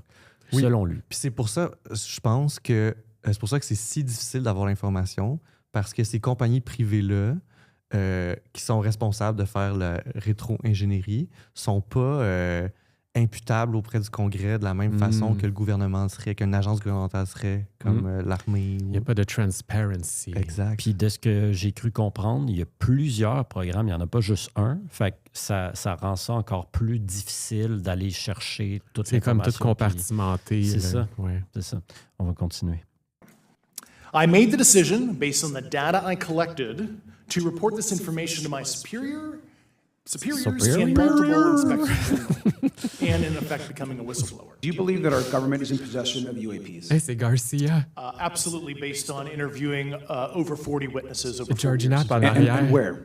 selon lui. Puis c'est pour ça, je pense que c'est pour ça que c'est si difficile d'avoir l'information, parce que ces compagnies privées-là, qui sont responsables de faire la rétro-ingénierie, sont pas imputables auprès du Congrès de la même façon que le gouvernement serait, qu'une agence gouvernementale serait, comme l'armée. Il n'y a pas de transparency. Exact. Puis de ce que j'ai cru comprendre, il y a plusieurs programmes, il n'y en a pas juste un. Fait que ça rend ça encore plus difficile d'aller chercher toute l'information. C'est comme tout compartimenté. C'est ça. Ouais. C'est ça. On va continuer. I made the decision based on the data I collected to report this information to my superiors and multiple inspectors, and in effect becoming a whistleblower. Do you believe that our government is in possession of UAPs? Hey, c'est Garcia. Absolutely, based on interviewing over 40 witnesses over 4 Georgina years. en arrière. And where?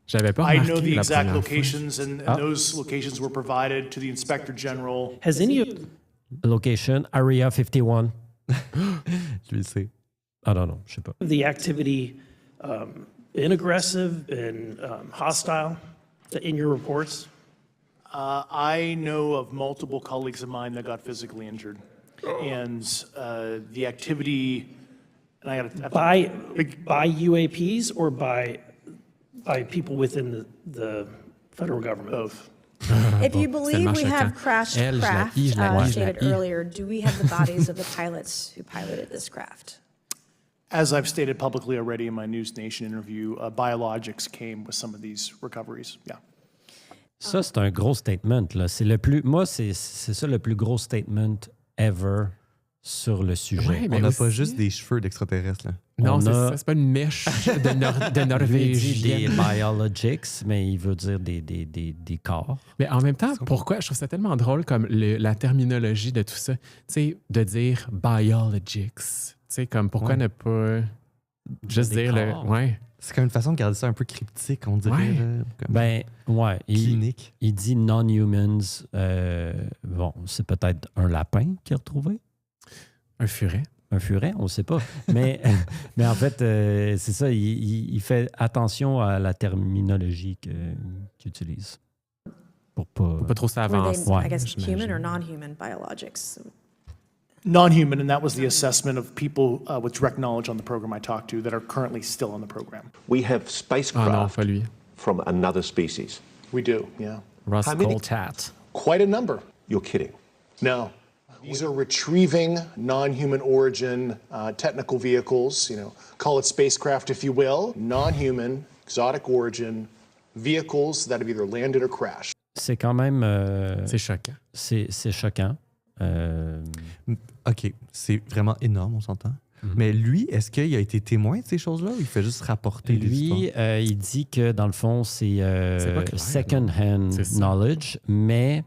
J'avais pas I remarqué know the la exact première fois. locations, and those locations were provided to the Inspector General. Has any of Location, Area 51. Je le sais. I don't know, je sais pas. the activity been aggressive and hostile in your reports? I know of multiple colleagues of mine that got physically injured, and the activity. And I got By UAPs or by people within the federal government? both. If you believe we have crashed craft, stated earlier, do we have the bodies of the pilots who piloted this craft? As I've stated publicly already in my News Nation interview, Biologics came with some of these recoveries. Yeah. Ça, c'est un gros statement. Là. C'est le plus, moi, c'est ça le plus gros statement ever sur le sujet. Ouais, mais on n'a aussi- pas juste des cheveux d'extraterrestres. Là. Non, On c'est a- ça. C'est pas une mèche de Lui, il dit Norvégienne. des biologics, mais il veut dire des corps. Mais en même temps, pourquoi je trouve ça tellement drôle comme la terminologie de tout ça, tu sais, de dire biologics. Tu sais, comme pourquoi ne pas juste Des dire le. corps. Ouais. C'est comme une façon de garder ça un peu cryptique, on dirait. Ouais. Là, comme Ben, ouais. clinique. Il dit non-humans. Bon, c'est peut-être un lapin qu'il a retrouvé. Un furet. Un furet, on ne sait pas. Mais en fait, c'est ça, il fait attention à la terminologie qu'il utilise pour pas... Faut pas trop Were s'avancer. they, I guess, human or non-human biologics? Non-human, and that was the assessment of people with direct knowledge on the program I talked to that are currently still on the program. We have spacecraft pas lui. from another species. We do, yeah. Russ How many? Coltat. Quite a number. You're kidding. No. These are retrieving non-human origin technical vehicles, call it spacecraft if you will, non-human, exotic origin vehicles that have either landed or crashed. C'est quand même... C'est choquant. C'est choquant. OK, c'est vraiment énorme, on s'entend. Mais lui, est-ce qu'il a été témoin de ces choses-là ou il fait juste rapporter des histoires? Lui, il dit que dans le fond, c'est pas clair, second-hand C'est ça. knowledge, mais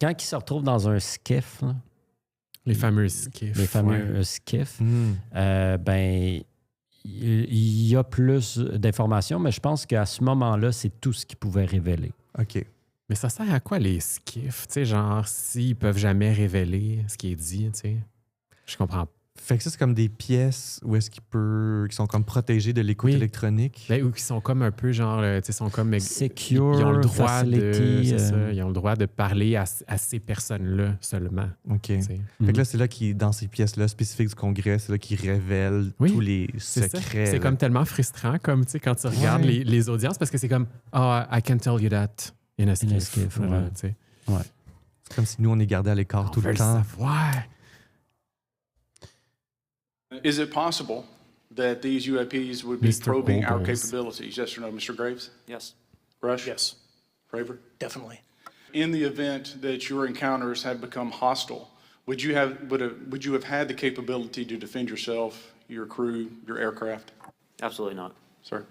quand il se retrouve dans un skiff, là, Les fameux skiffs. les fameux skiffs, ben, il y a plus d'informations, mais je pense qu'à ce moment-là, c'est tout ce qu'il pouvait révéler. OK. Mais ça sert à quoi les skiffs? Tu sais, genre, s'ils peuvent jamais révéler ce qui est dit, tu sais. Je comprends pas. Fait que ça, c'est comme des pièces où est-ce qui sont comme protégées de l'écoute électronique. Ben, ou qui sont comme un peu genre, tu sais, sont comme... Secure, ils ont le droit facility, c'est ça, ils ont le droit de parler à ces personnes-là seulement. OK. Fait que là, c'est là qu'il, dans ces pièces-là spécifiques du Congrès, c'est là qu'il révèle tous les secrets. C'est comme tellement frustrant, comme, tu sais, quand tu regardes les audiences, parce que c'est comme, I can tell you that in a skiff. Ouais. Tu sais. Ouais. C'est comme si nous, on est gardés à l'écart tout le temps. Savoir. Is it possible that these UAPs would be Mr. probing our Ogles. capabilities? Yes or no, Mr. Graves? Yes. Rush? Yes, Fravor? definitely. In the event that your encounters had become hostile, would you have had the capability to defend yourself, your crew, your aircraft? Absolutely not. Sir?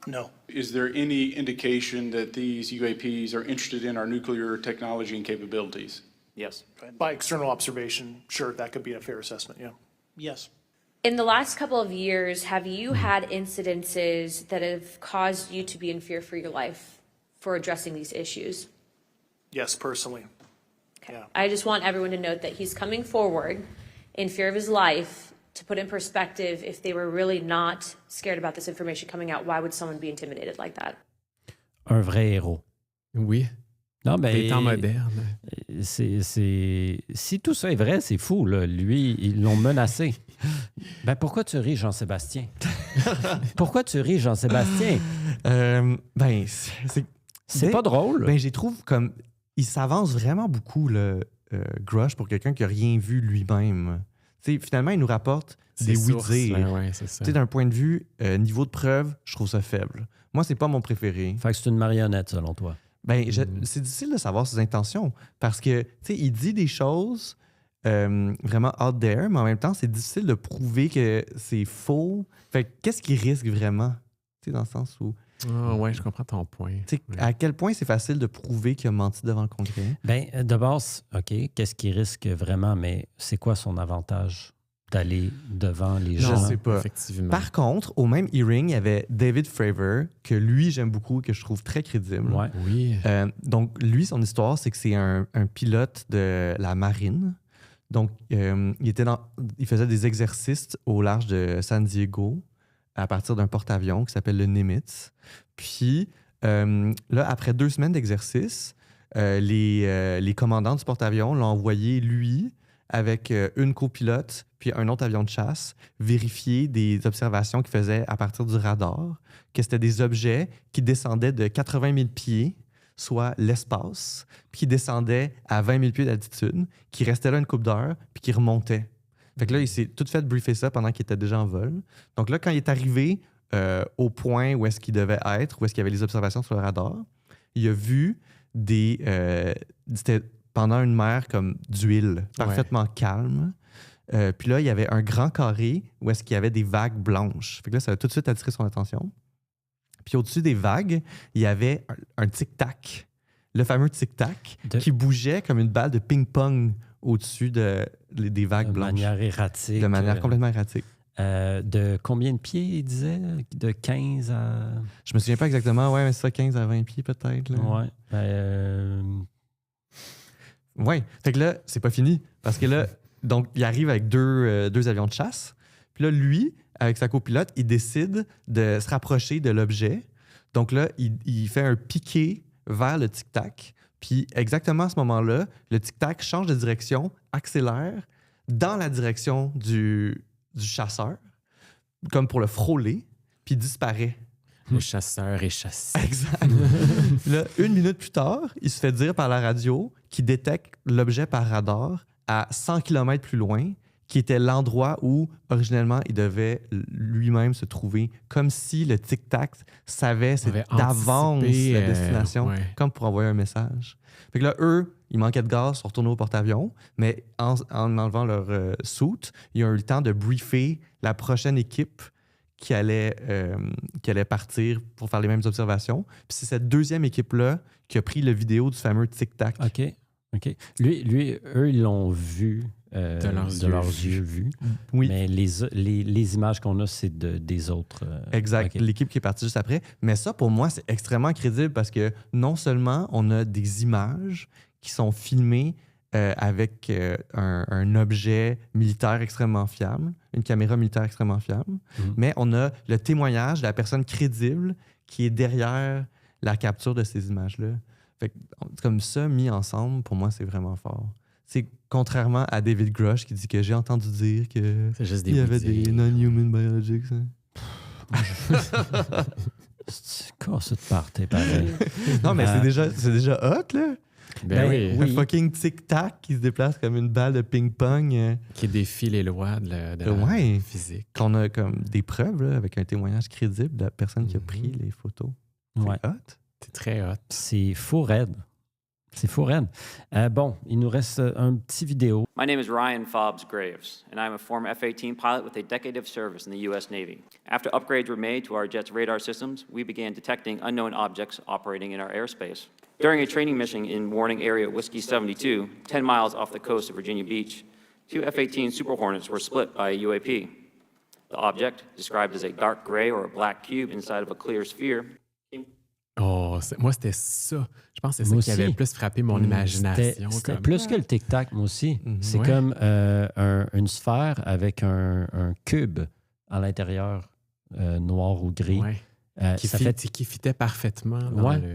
No. Is there any indication that these UAPs are interested in our nuclear technology and capabilities? Yes. By external observation, sure, that could be a fair assessment, yeah. Yes. In the last couple of years, have you had incidences that have caused you to be in fear for your life for addressing these issues? Yes, personally. Okay. Yeah. I just want everyone to note that he's coming forward in fear of his life. To put in perspective, if they were really not scared about this information coming out, why would someone be intimidated like that? Un vrai héros. Oui. Non, mais Des temps modernes. Si tout ça est vrai, c'est fou. Là. Lui, ils l'ont menacé. Ben, pourquoi tu ris, Jean-Sébastien? Pourquoi tu ris, Jean-Sébastien? Ben, c'est pas drôle. Ben, j'y trouve comme... Il s'avance vraiment beaucoup, le Grush, pour quelqu'un qui n'a rien vu lui-même. T'sais, finalement, il nous rapporte des oui-dire. Ouais, c'est ça. D'un point de vue niveau de preuve, je trouve ça faible. Moi, c'est pas mon préféré. Fait que c'est une marionnette, selon toi. Ben, c'est difficile de savoir ses intentions parce que, tu sais, il dit des choses vraiment out there, mais en même temps, c'est difficile de prouver que c'est faux. Fait que qu'est-ce qu'il risque vraiment? Tu sais, dans le sens où... ouais, je comprends ton point. Tu sais, à quel point c'est facile de prouver qu'il a menti devant le Congrès? Ben, de base, OK, qu'est-ce qu'il risque vraiment, mais c'est quoi son avantage d'aller devant les gens? Je sais pas. Effectivement. Par contre, au même hearing, il y avait David Fravor, que lui, j'aime beaucoup, que je trouve très crédible. Ouais. Oui. Donc, lui, son histoire, c'est que c'est un pilote de la marine. Donc, il faisait des exercices au large de San Diego à partir d'un porte-avions qui s'appelle le Nimitz. Puis, là, après 2 semaines d'exercice, les commandants du porte-avions l'ont envoyé, lui, avec une copilote puis un autre avion de chasse, vérifier des observations qu'il faisait à partir du radar, que c'était des objets qui descendaient de 80 000 pieds, soit l'espace, puis qui descendaient à 20 000 pieds d'altitude, qui restaient là une couple d'heures, puis qui remontaient. Fait que là, il s'est tout fait briefer ça pendant qu'il était déjà en vol. Donc là, quand il est arrivé au point où est-ce qu'il devait être, où est-ce qu'il y avait les observations sur le radar, il a vu c'était pendant une mer comme d'huile, parfaitement calme. Puis là, il y avait un grand carré où est-ce qu'il y avait des vagues blanches. Fait que là, ça a tout de suite attiré son attention. Puis au-dessus des vagues, il y avait un tic-tac. Le fameux tic-tac qui bougeait comme une balle de ping-pong au-dessus des vagues blanches. De manière erratique. De manière complètement erratique. De combien de pieds, il disait? De 15 à... Je me souviens pas exactement. Ouais, mais c'est ça, 15 à 20 pieds peut-être. Là. Ouais. Ouais. Fait que là, c'est pas fini. Parce que là, donc, il arrive avec deux avions de chasse. Puis là, lui, avec sa copilote, il décide de se rapprocher de l'objet. Donc là, il fait un piqué vers le tic-tac Puis exactement à ce moment-là, le tic-tac change de direction, accélère dans la direction du chasseur, comme pour le frôler, puis disparaît. Le chasseur est chassé. Exact. Là, 1 minute plus tard, il se fait dire par la radio qu'il détecte l'objet par radar à 100 km plus loin, qui était l'endroit où, originellement, il devait lui-même se trouver, comme si le tic-tac savait d'avance la destination, comme pour envoyer un message. Fait que là, eux, ils manquaient de gaz, sont retournés au porte-avions, mais en enlevant leur suit, ils ont eu le temps de briefer la prochaine équipe qui allait partir pour faire les mêmes observations. Puis c'est cette deuxième équipe-là qui a pris la vidéo du fameux tic-tac. OK. Lui, eux, ils l'ont vu de leurs yeux vus. Oui. Mais les images qu'on a, c'est des autres. Exact. L'équipe qui est partie juste après. Mais ça, pour moi, c'est extrêmement crédible parce que non seulement on a des images qui sont filmées avec un objet militaire extrêmement fiable, une caméra militaire extrêmement fiable, mais on a le témoignage de la personne crédible qui est derrière la capture de ces images-là. Fait que, comme ça, mis ensemble, pour moi, c'est vraiment fort. C'est contrairement à David Grush qui dit que j'ai entendu dire que il y avait des non-human biologics. C'est quoi ça de party, pareil? Non, mais c'est déjà hot, là. Ben oui. Un fucking tic-tac qui se déplace comme une balle de ping-pong. Qui défie les lois de la physique. Qu'on a comme des preuves là, avec un témoignage crédible de la personne qui a pris les photos. Ouais. C'est hot. C'est très hot. C'est fou raide. Bon, il nous reste un petit vidéo. My name is Ryan Fobbs Graves, and I'm a former F-18 pilot with a decade of service in the U.S. Navy. After upgrades were made to our jet's radar systems, we began detecting unknown objects operating in our airspace. During a training mission in Warning Area Whiskey 72, 10 miles off the coast of Virginia Beach, 2 F-18 Super Hornets were split by a UAP. The object, described as a dark gray or a black cube inside of a clear sphere, moi, c'était ça. Je pense que c'est ça qui avait le plus frappé mon imagination. C'était plus que le tic-tac, moi aussi. C'est comme une sphère avec un cube à l'intérieur, noir ou gris. Qui fitait parfaitement.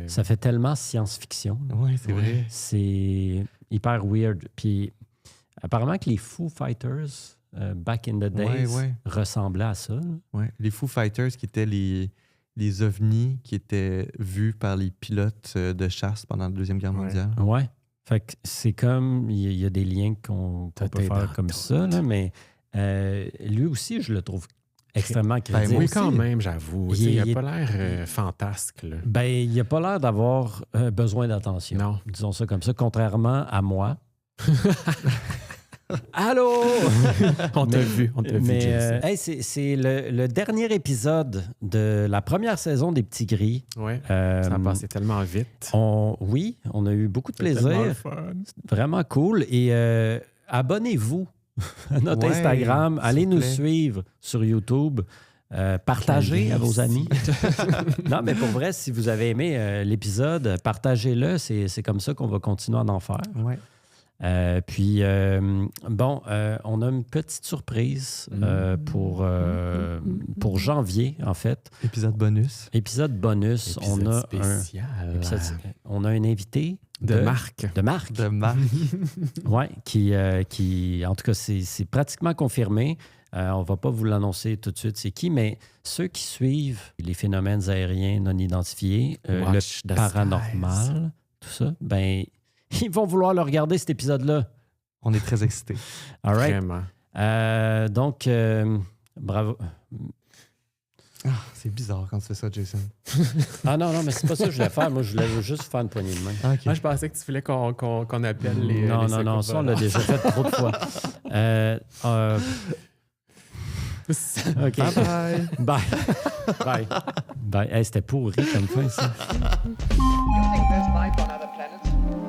Ça fait tellement science-fiction. Oui, c'est vrai. C'est hyper weird. Puis apparemment que les Foo Fighters, back in the days, ressemblaient à ça. Ouais. Les Foo Fighters qui étaient les ovnis qui étaient vus par les pilotes de chasse pendant la Deuxième Guerre mondiale. Ouais. Fait que c'est comme, il y a des liens qu'on peut faire comme ça, là, mais lui aussi, je le trouve extrêmement crédible. Moi, quand même, j'avoue. Il n'a pas l'air fantasque. Là. Il n'a pas l'air d'avoir besoin d'attention. Non. Disons ça comme ça, contrairement à moi. Allô? On t'a vu, Jason. C'est le dernier épisode de la première saison des Petits Gris. Ouais, ça a passé tellement vite. On a eu beaucoup de plaisir. Vraiment cool. Et abonnez-vous à notre Instagram. Allez nous suivre sur YouTube. Partagez à vos amis. Non, mais pour vrai, si vous avez aimé l'épisode, partagez-le. C'est comme ça qu'on va continuer à en faire. Ouais. Puis, on a une petite surprise pour janvier, en fait. Épisode bonus. Épisode spécial. On a un invité de Marc. Oui, qui, en tout cas, c'est pratiquement confirmé. On ne va pas vous l'annoncer tout de suite, c'est qui, mais ceux qui suivent les phénomènes aériens non identifiés, le paranormal, tout ça, ils vont vouloir le regarder, cet épisode-là. On est très excités. All right. Vraiment. Donc, bravo. C'est bizarre quand tu fais ça, Jason. Non, mais c'est pas ça que je voulais faire. Moi, je voulais juste faire une poignée de main. Okay. Moi, je pensais que tu voulais qu'on appelle les Non, ça, on l'a déjà fait trop de fois. OK. Bye. Hey, c'était pourri comme fin, ça. Do you think there's life on other planets?